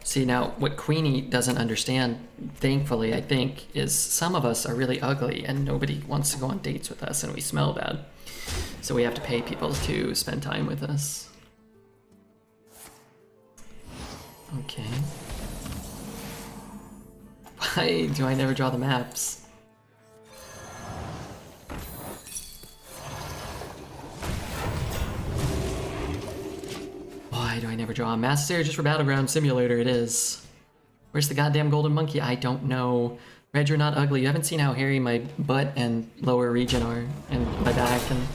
See, now, what Queenie doesn't understand, thankfully, I think, is some of us are really ugly and nobody wants to go on dates with us and we smell bad. So we have to pay people to spend time with us. Okay. Why do I never draw the maps? Why do I never draw a Mass Hysteria just for Battleground Simulator? It is. Where's the goddamn golden monkey? I don't know. Red, you're not ugly. You haven't seen how hairy my butt and lower region are, and my back, and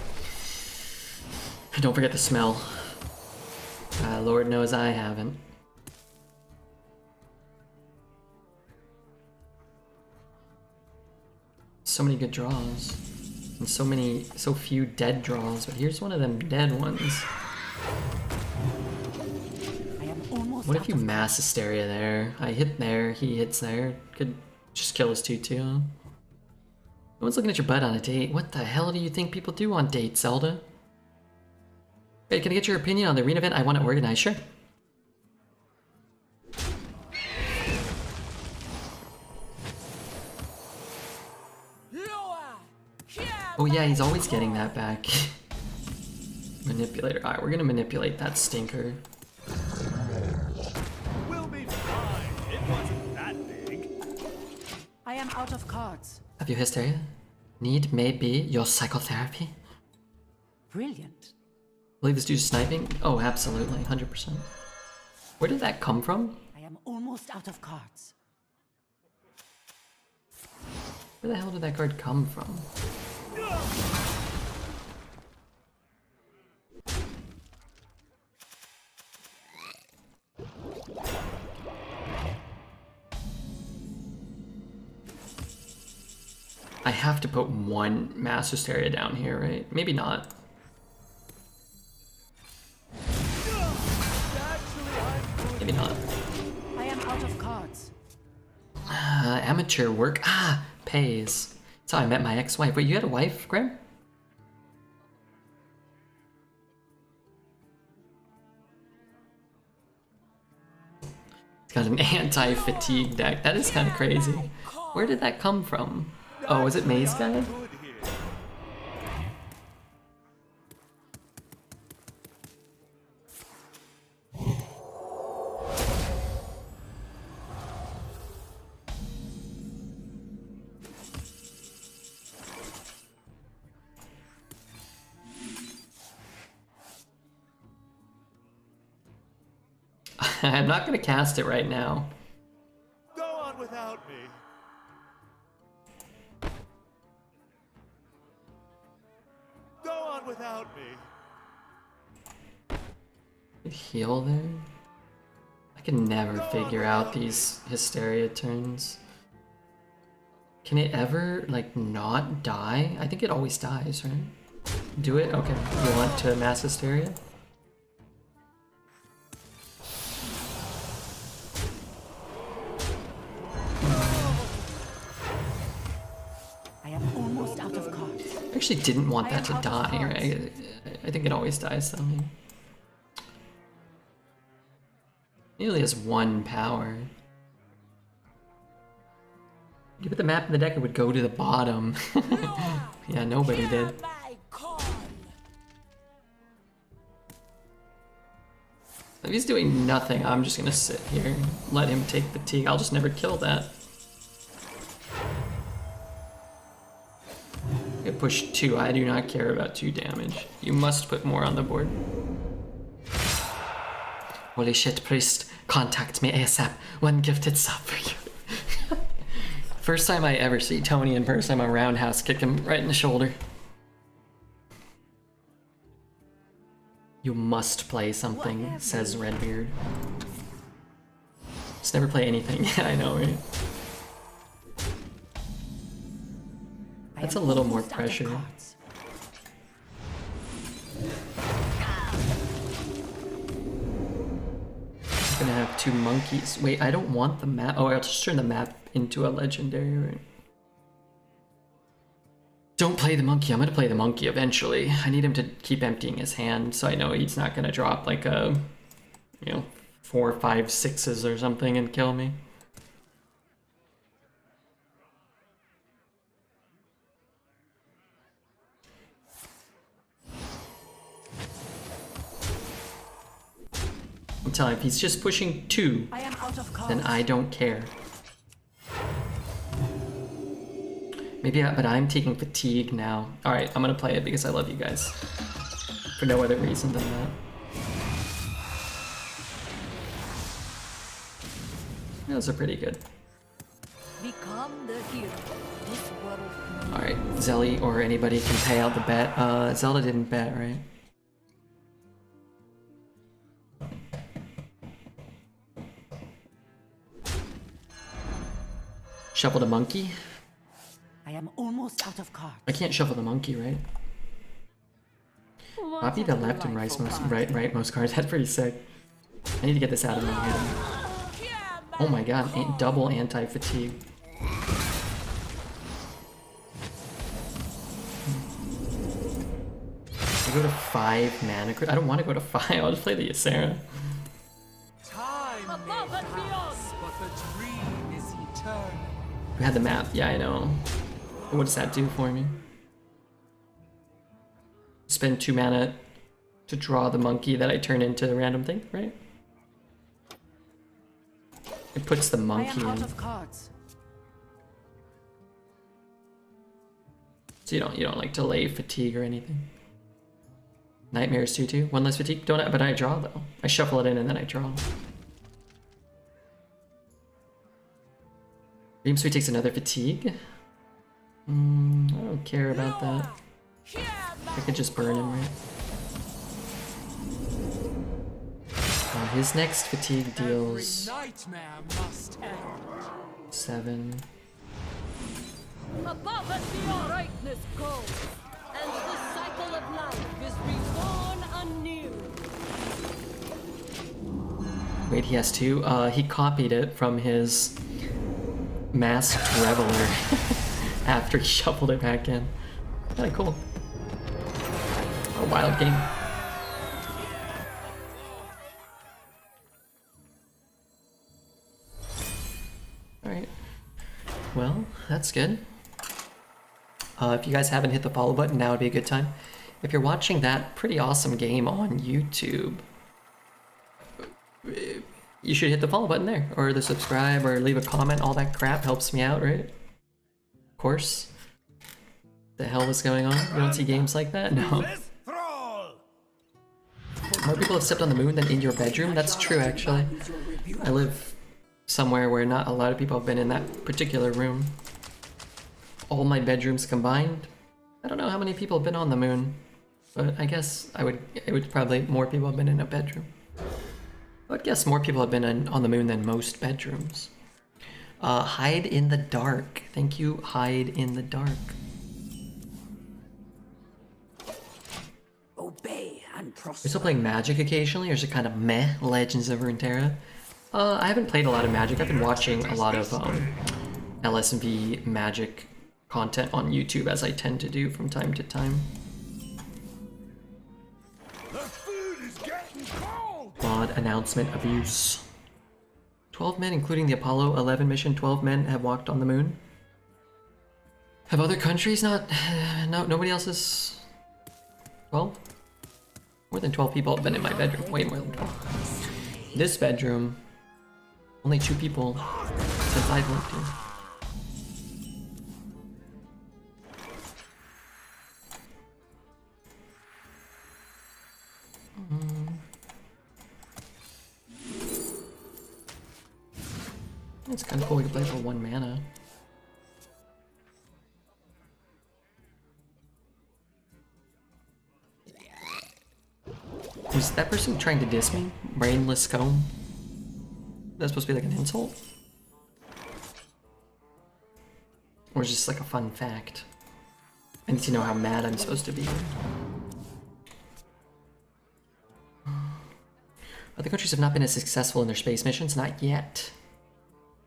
don't forget the smell. Lord knows I haven't. So many good draws, and so few dead draws, but here's one of them dead ones. What if you mass hysteria there? I hit there, he hits there. Could just kill his 2-2. No one's looking at your butt on a date. What the hell do you think people do on dates, Zelda? Hey, can I get your opinion on the arena event I want to organize? Sure. Oh yeah, he's always getting that back. Manipulator. Alright, we're gonna manipulate that stinker. We'll be fine. It wasn't that big. I am out of cards. Have you hysteria? Need maybe your psychotherapy? Brilliant. Believe this dude's sniping? Oh, absolutely, 100%. Where did that come from? I am almost out of cards. Where the hell did that card come from? I have to put one mass hysteria down here, right? Maybe not. Maybe not. I am out of cards. Amateur work. Ah, pays. That's how I met my ex-wife. Wait, you had a wife, Graham? It's got an anti-fatigue deck. That is kind of crazy. Where did that come from? Oh, was it Maze Guy? I'm not gonna cast it right now. Go on without me. Go on without me. Heal there? I can never figure out these hysteria turns. Can it ever, like, not die? I think it always dies, right? Do it? Okay. You want to mass hysteria? I am almost out of cards. I actually didn't want that to die, right? I think it always dies though. It only has one power. You put the map in the deck, it would go to the bottom. Yeah, nobody did. If he's doing nothing, I'm just gonna sit here and let him take fatigue. I'll just never kill that. I push 2. I do not care about 2 damage. You must put more on the board. Holy shit, priest, contact me ASAP. One gifted sub for you. First time I ever see Tony in person, I'm a roundhouse kick him right in the shoulder. You must play something, says Redbeard. Just never play anything. Yeah, I know, right? That's a little more pressure. I'm gonna have 2 monkeys. Wait, I don't want the map. Oh, I'll just turn the map into a legendary, right? Don't play the monkey. I'm gonna play the monkey eventually. I need him to keep emptying his hand so I know he's not gonna drop like a, 4, 5, 6s or something and kill me. I'm telling you, if he's just pushing 2, I am out of cards. then I don't care. Maybe, but I'm taking fatigue now. Alright, I'm gonna play it because I love you guys. For no other reason than that. Those are pretty good. Become the hero. This world. Alright, Zelly or anybody can pay out the bet. Zelda didn't bet, right? Shuffle the monkey? I am almost out of cards. I can't shuffle the monkey, right? Copy the left and right most cards. That's pretty sick. I need to get this out of my head. Oh my god, double anti-fatigue. I go to 5 mana. I don't want to go to 5. I'll just play the Ysera. Time may pass, but the dream is eternal. We had the map. Yeah, I know. What does that do for me? Spend 2 mana to draw the monkey that I turn into a random thing, right? It puts the monkey in. So you don't like delay fatigue or anything. Nightmares too. 1 less fatigue. But I draw though. I shuffle it in and then I draw. Dream Sweet takes another fatigue. I don't care about that. I could just burn him, right? His next fatigue deals 7. Above and beyond brightness goes, and the cycle of life is reborn anew. Wait, he has 2? He copied it from his Masked Reveler after he shuffled it back in. Kinda cool. A wild game. Alright. Well, that's good. If you guys haven't hit the follow button, now would be a good time. If you're watching that pretty awesome game on YouTube, you should hit the follow button there, or the subscribe, or leave a comment. All that crap helps me out, right? Of course. The hell is going on? You don't see games like that? No. More people have stepped on the moon than in your bedroom? That's true, actually. I live somewhere where not a lot of people have been in that particular room. All my bedrooms combined, I don't know how many people have been on the moon, but I guess it would probably more people have been in a bedroom. I would guess more people have been on the moon than most bedrooms. Hide in the dark. Thank you, Hide in the dark. Obey and prosper. You're still playing Magic occasionally, or is it kind of meh, Legends of Runeterra? I haven't played a lot of Magic. I've been watching a lot of LSV Magic content on YouTube, as I tend to do from time to time. The food is getting cold. Odd announcement abuse. 12 men, including the Apollo 11 mission, 12 men have walked on the moon. Have other countries not? No, nobody else is... 12? More than 12 people have been in my bedroom. Way more than 12. This bedroom, only 2 people since I've lived here. It's kind of cool we can play for 1 mana. Was that person trying to diss me? Brainless comb? That's supposed to be like an insult? Or is it just like a fun fact? I need to know how mad I'm supposed to be. Other countries have not been as successful in their space missions, not yet.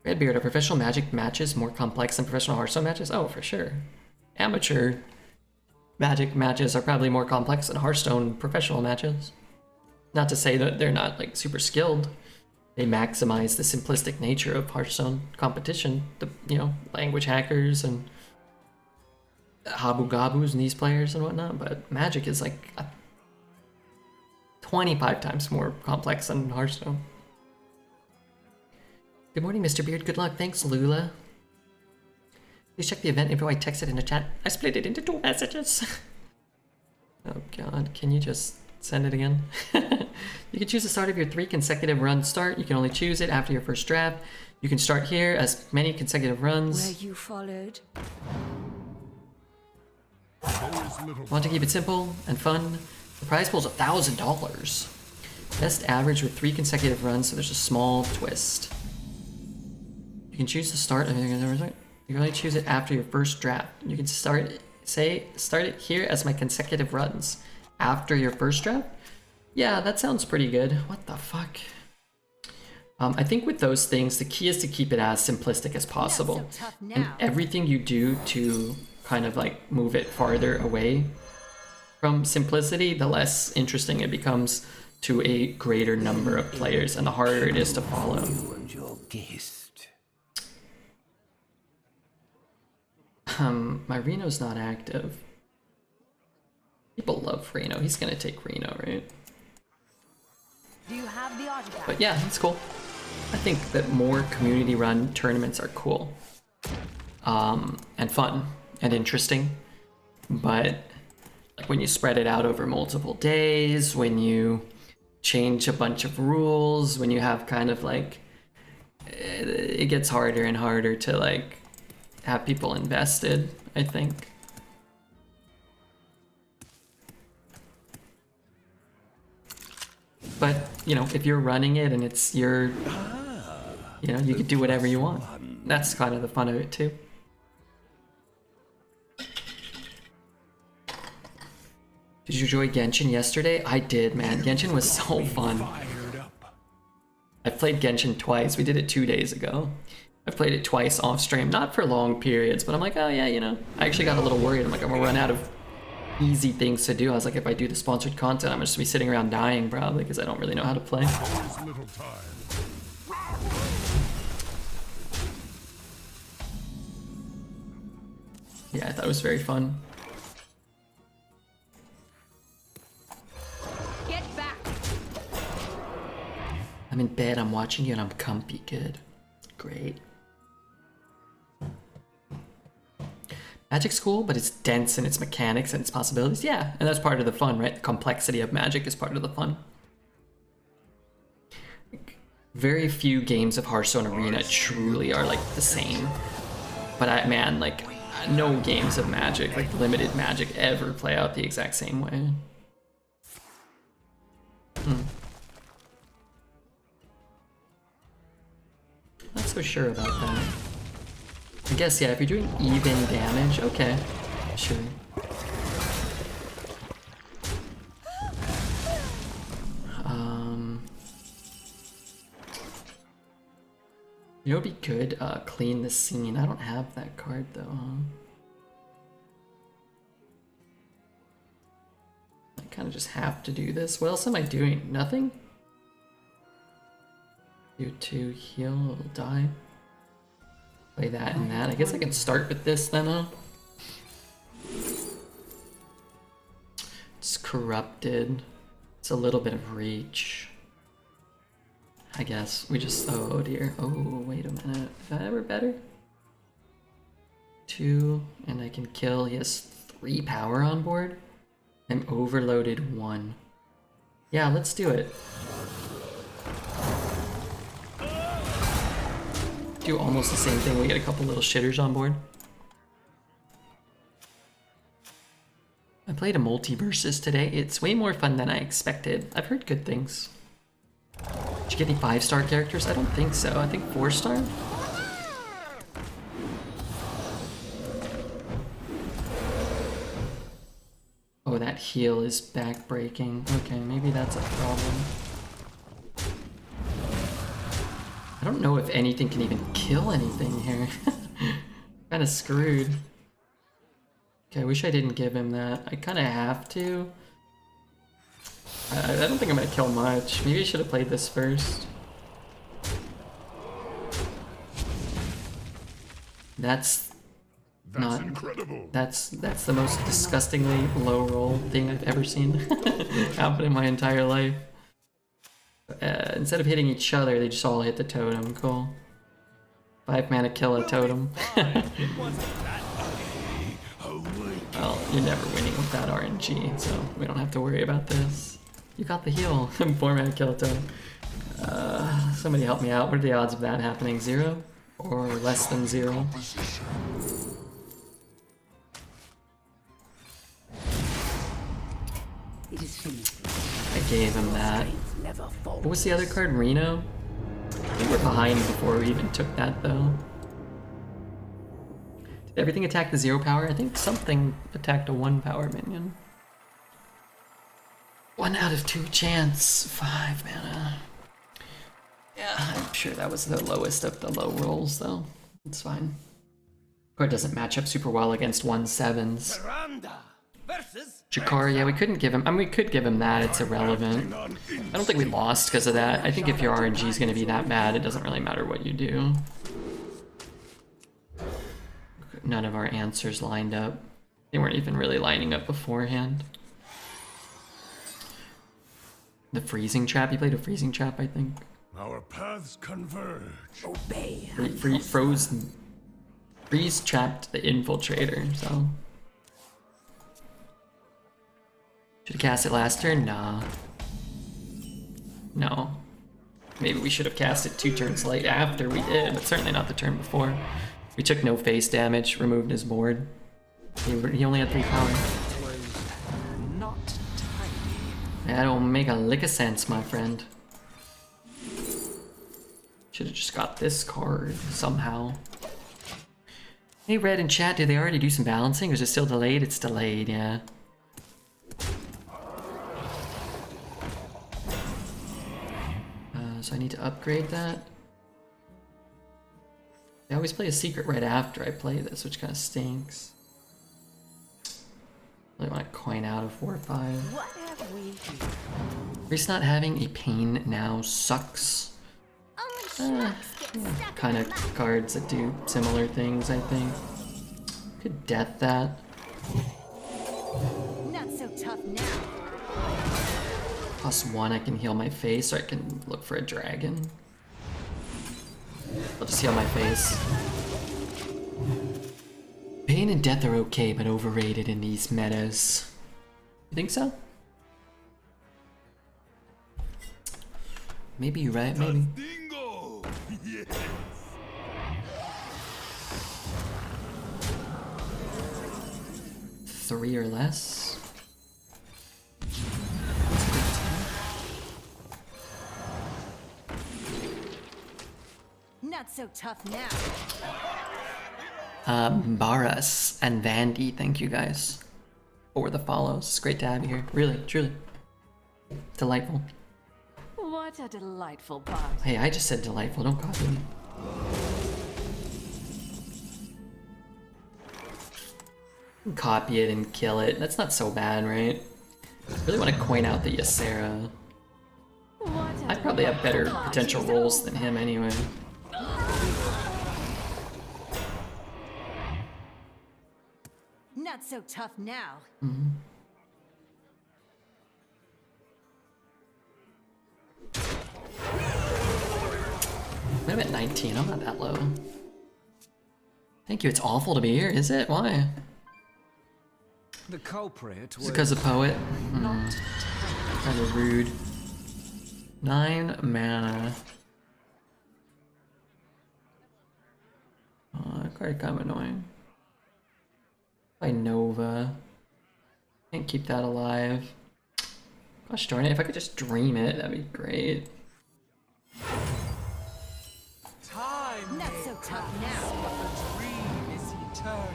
Redbeard, are professional Magic matches more complex than professional Hearthstone matches? Oh, for sure. Amateur Magic matches are probably more complex than Hearthstone professional matches. Not to say that they're not like super skilled. They maximize the simplistic nature of Hearthstone competition. The language hackers and Habu Gabus and these players and whatnot. But Magic is like 25 times more complex than Hearthstone. Good morning, Mr. Beard. Good luck. Thanks, Lula. Please check the event info. I texted in the chat. I split it into 2 messages. Oh god, can you just send it again? You can choose the start of your 3 consecutive run start. You can only choose it after your first draft. You can start here as many consecutive runs. Where you followed. Want to keep it simple and fun? The prize pool is $1,000. Best average with 3 consecutive runs, so there's a small twist. You can choose to start. You can only choose it after your first draft. You can start it here as my consecutive runs after your first draft. Yeah, that sounds pretty good. What the fuck? I think with those things, the key is to keep it as simplistic as possible. And everything you do to kind of like move it farther away from simplicity, the less interesting it becomes to a greater number of players, and the harder it is to follow. You and your guest. My Reno's not active. People love Reno. He's gonna take Reno, right? Do you have the artifact? But yeah, it's cool. I think that more community-run tournaments are cool, and fun and interesting. But like when you spread it out over multiple days, when you change a bunch of rules, when you have kind of like, it gets harder and harder to like have people invested, I think. But, you know, if you're running it and it's your, you know, you could do whatever you want. That's kind of the fun of it too. Did you enjoy Genshin yesterday? I did, man. Genshin was so fun. I played Genshin twice. We did it 2 days ago. I played it twice off stream, not for long periods, but I'm like, oh yeah, you know. I actually got a little worried. I'm like, I'm gonna run out of easy things to do. I was like, if I do the sponsored content, I'm gonna just be sitting around dying probably because I don't really know how to play. Yeah, I thought it was very fun. Get back. I'm in bed, I'm watching you, and I'm comfy. Good. Great. Magic's cool, but it's dense in its mechanics and its possibilities. Yeah, and that's part of the fun, right? The complexity of Magic is part of the fun. Very few games of Hearthstone Arena truly are like the same. But man, like, no games of Magic, like limited Magic, ever play out the exact same way. Not so sure about that. I guess, yeah, if you're doing even damage, okay, sure. You know what would be good? Clean the scene. I don't have that card though, huh? I kind of just have to do this. What else am I doing? Nothing? You two heal, it'll die. Play that and that. I guess I can start with this then, huh? It's corrupted. It's a little bit of reach. I guess we just, oh dear. Oh, wait a minute. Is that ever better? 2, and I can kill. He has 3 power on board. I'm overloaded 1. Yeah, let's do it. Do almost the same thing. We get a couple little shitters on board. I played a multiverses today. It's way more fun than I expected. I've heard good things. Did you get any 5-star characters? I don't think so. I think 4-star. Oh, that heal is back-breaking. Okay, maybe that's a problem. I don't know if anything can even kill anything here. Kind of screwed. Okay, I wish I didn't give him that. I kind of have to. I don't think I'm gonna kill much. Maybe I should have played this first. That's not incredible. That's the most disgustingly low roll thing I've ever seen happen in my entire life. Instead of hitting each other, they just all hit the totem. Cool. 5 mana kill a totem. Well, you're never winning with that RNG, so we don't have to worry about this. You got the heal. 4 mana kill a totem. Somebody help me out. What are the odds of that happening? 0? Or less than 0? It is finished. I gave him that. What was the other card? Reno? I think we're behind before we even took that though. Did everything attack the 0 power? I think something attacked a 1 power minion. 1 out of 2 chance. 5 mana. Yeah, I'm sure that was the lowest of the low rolls though. It's fine. Card doesn't match up super well against 1/7s. Jakar, yeah, we couldn't give him. I mean, we could give him that. It's irrelevant. I don't think we lost because of that. I think if your RNG is going to be that bad, it doesn't really matter what you do. None of our answers lined up. They weren't even really lining up beforehand. The freezing trap. You played a freezing trap, I think. Our paths converge. Obey. Freeze trapped the infiltrator, so. Should have cast it last turn? Nah. No. Maybe we should have cast it 2 turns late after we did, but certainly not the turn before. We took no face damage, removed his board. He only had 3 power. Not tiny. That don't make a lick of sense, my friend. Should have just got this card somehow. Hey, Red in chat, did they already do some balancing? Or is it still delayed? It's delayed, yeah. So I need to upgrade that. I always play a secret right after I play this, which kind of stinks. Really want to coin out of 4 or 5. What have we here? Reese not having a pain now sucks. Only schmucks get stuck Kind in of the mud. cards that do similar things, I think. Could death that. Not so tough now. +1, I can heal my face, or I can look for a dragon. I'll just heal my face. Pain and death are okay, but overrated in these metas. You think so? Maybe you're right, maybe. Dingo! Yes. 3 or less. Not so tough now. Baras and Vandy, thank you guys for the follows. It's great to have you here. Really, truly. Delightful. What a delightful party. Hey, I just said delightful, don't copy me. Copy it and kill it. That's not so bad, right? I really want to coin out the Ysera. I probably have better potential rolls than him anyway. Not so tough now. I'm at 19, I'm not that low. Thank you, it's awful to be here, is it? Why? The culprit Is was it because of Poet? not Kind of rude. 9 mana. Oh, that card kind of annoying. By Nova. Can't keep that alive. Gosh darn it, if I could just dream it, that'd be great. time. Not so tough now. The dream is eternal.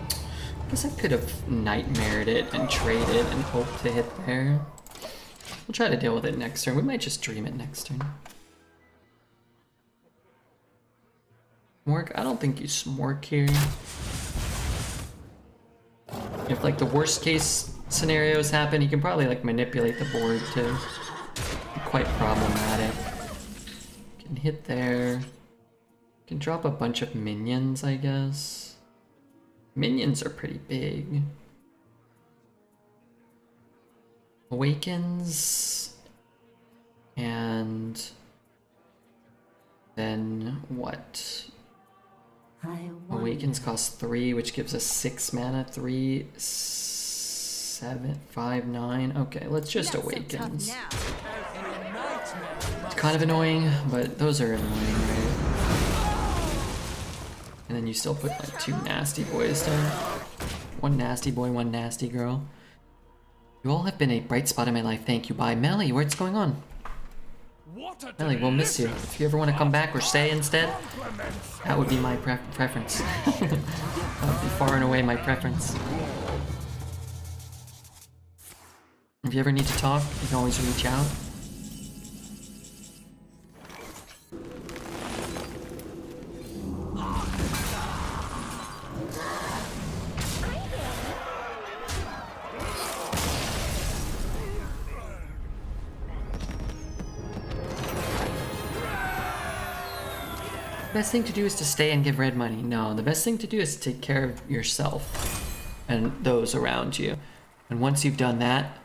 Guess I could have nightmared it and traded and hoped to hit there. We'll try to deal with it next turn. We might just dream it next turn. Smork? I don't think you smork here. If like the worst case scenarios happen, you can probably like manipulate the board to be quite problematic. Can hit there. Can drop a bunch of minions, I guess. Minions are pretty big. Awakens. And then what? Awakens costs 3, which gives us 6 mana. 3, 7, 5, 9. Okay, let's just Not so tough Awakens. now. It's kind of annoying, but those are annoying, right? And then you still put like 2 nasty boys down. 1 nasty boy, 1 nasty girl. You all have been a bright spot in my life. Thank you. Bye. Melly, what's going on? What a Melly, we'll miss you. If you ever want to come back or stay instead, that would be my preference. That would be far and away my preference. If you ever need to talk, you can always reach out. best thing to do is to stay and give red money. No, the best thing to do is to take care of yourself and those around you. And once you've done that,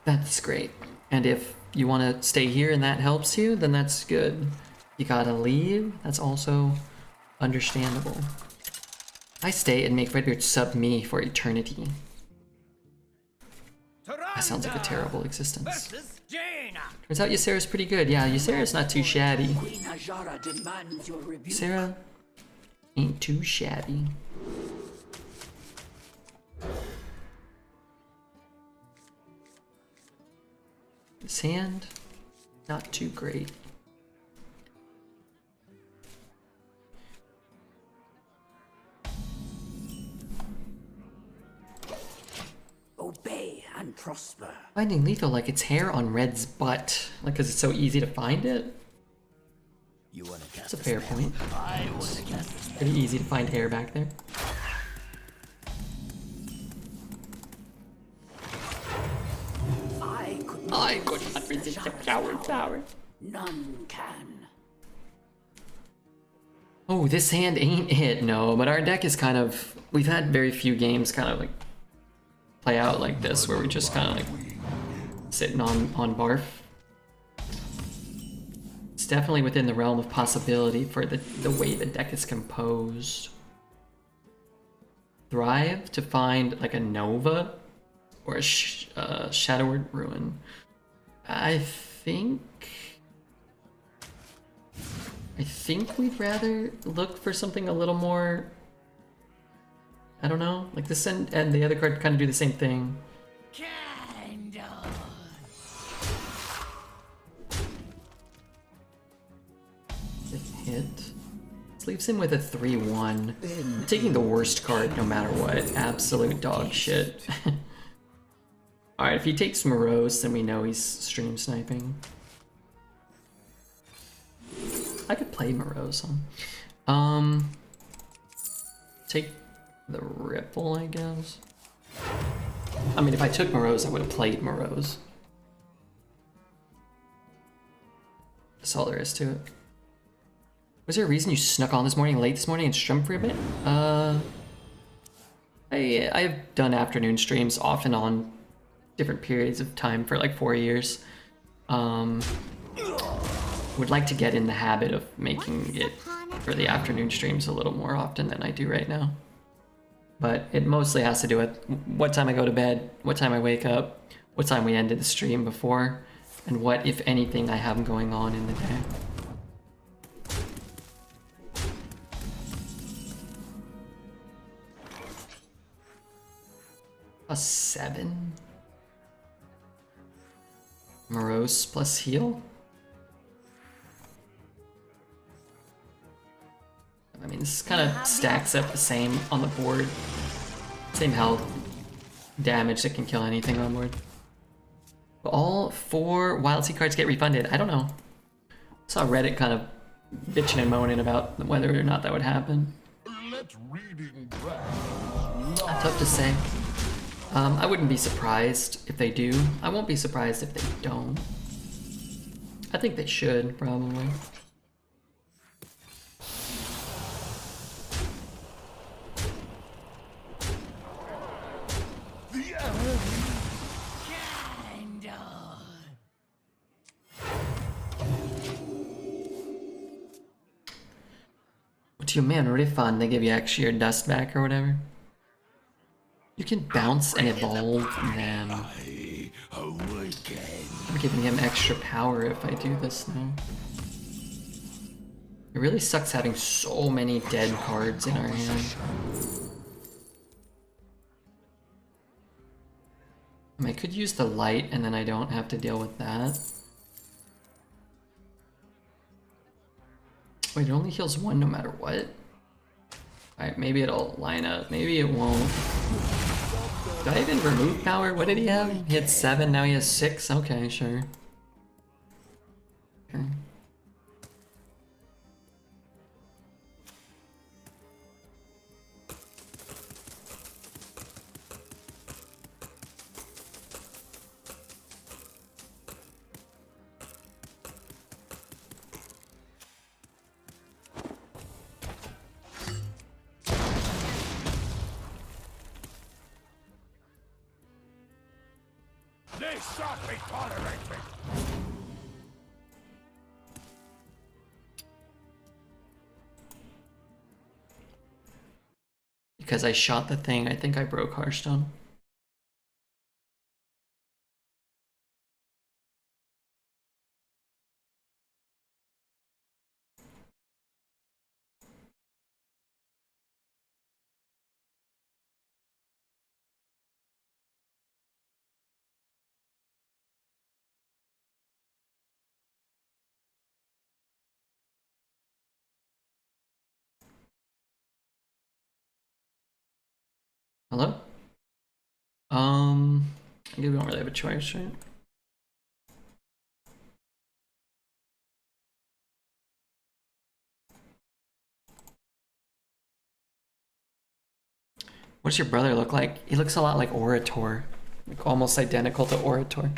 that's great. And if you want to stay here and that helps you, then that's good. You gotta leave, that's also understandable. I stay and make Redbeard sub me for eternity. That sounds like a terrible existence. Turns out Ysera's pretty good. Yeah, Ysera's not too shabby. Ysera ain't too shabby. Sand, not too great. Obey and prosper. Finding lethal like its hair on Red's butt. Like, because it's so easy to find it? You wanna That's a fair point. Pretty easy to find hair back there. I could not resist the coward power. None can. Oh, this hand ain't it, no. But our deck is kind of... We've had very few games kind of like play out like this, where we just kind of like sitting on barf. It's definitely within the realm of possibility for the way the deck is composed. Thrive to find like a Nova or a Shadowward Ruin. I think we'd rather look for something a little more, I don't know, like this and the other card kind of do the same thing. Hit. This leaves him with a 3-1. I'm taking the worst card no matter what. Absolute dog shit. Alright, if he takes Morose, then we know he's stream sniping. I could play Morose, huh? Take the Ripple, I guess. I mean, if I took Morose, I would have played Morose. That's all there is to it. Was there a reason you snuck on this morning, late this morning, and streamed for a bit? I've done afternoon streams off and on different periods of time for like 4 years. Would like to get in the habit of making it for the afternoon streams a little more often than I do right now. But it mostly has to do with what time I go to bed, what time I wake up, what time we ended the stream before, and what, if anything, I have going on in the day. +7? Morose plus heal? I mean, this kind of stacks up the same on the board. Same health, damage that can kill anything on board. But all 4 Wild Sea cards get refunded. I don't know. I saw Reddit kind of bitching and moaning about whether or not that would happen. Tough to say. I wouldn't be surprised if they do. I won't be surprised if they don't. I think they should, probably. What's your man refund? They give you extra your dust back or whatever? You can bounce and evolve them. I'm giving him extra power if I do this now. It really sucks having so many dead cards in our hand. I could use the light and then I don't have to deal with that. Wait, it only heals 1 no matter what? Alright, maybe it'll line up. Maybe it won't. Did I even remove power? What did he have? He had 7, now he has 6? Okay, sure. Okay. softly tolerate me. Because I shot the thing, I think I broke Hearthstone. Hello? I guess we don't really have a choice, right? What does your brother look like? He looks a lot like Orator. Like almost identical to Orator.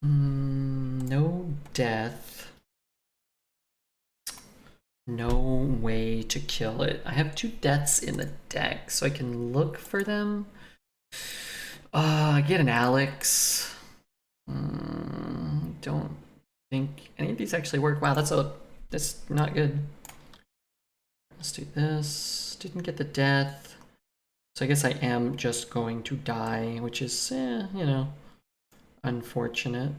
No death. No way to kill it. I have 2 deaths in the deck, so I can look for them. Get an Alex. Don't think any of these actually work. Wow, that's not good. Let's do this. Didn't get the death. So I guess I am just going to die, which is, you know, unfortunate.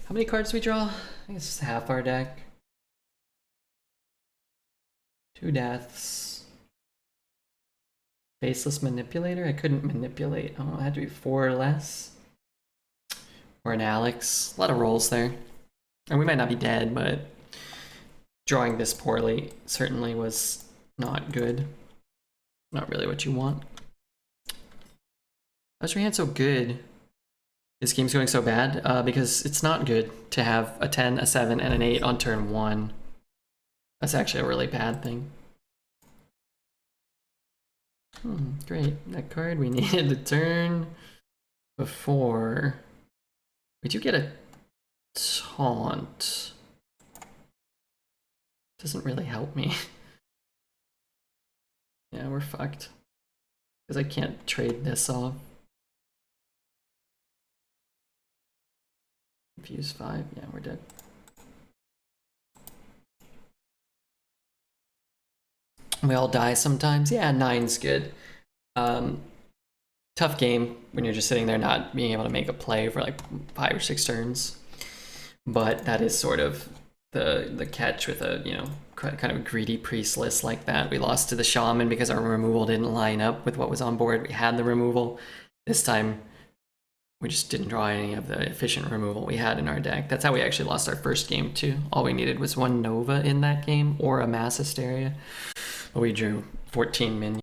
How many cards do we draw? I think it's half our deck. 2 deaths. Faceless Manipulator? I couldn't manipulate. Oh, it had to be 4 or less. Or an Alex. A lot of rolls there. And we might not be dead, but drawing this poorly certainly was not good. Not really what you want. How's your hand so good? This game's going so bad? Because it's not good to have a 10, a 7, and an 8 on turn 1. That's actually a really bad thing. Great. That card we needed to turn before. We do get a taunt. Doesn't really help me. Yeah, we're fucked. Because I can't trade this off. Fuse 5. Yeah, we're dead. We all die sometimes. Yeah, 9's good. Tough game when you're just sitting there not being able to make a play for like 5 or 6 turns. But that is sort of the catch with a, you know, kind of greedy priest list like that. We lost to the shaman because our removal didn't line up with what was on board. We had the removal. This time we just didn't draw any of the efficient removal we had in our deck. That's how we actually lost our first game too. All we needed was 1 Nova in that game or a Mass Hysteria. But we drew 14 minions.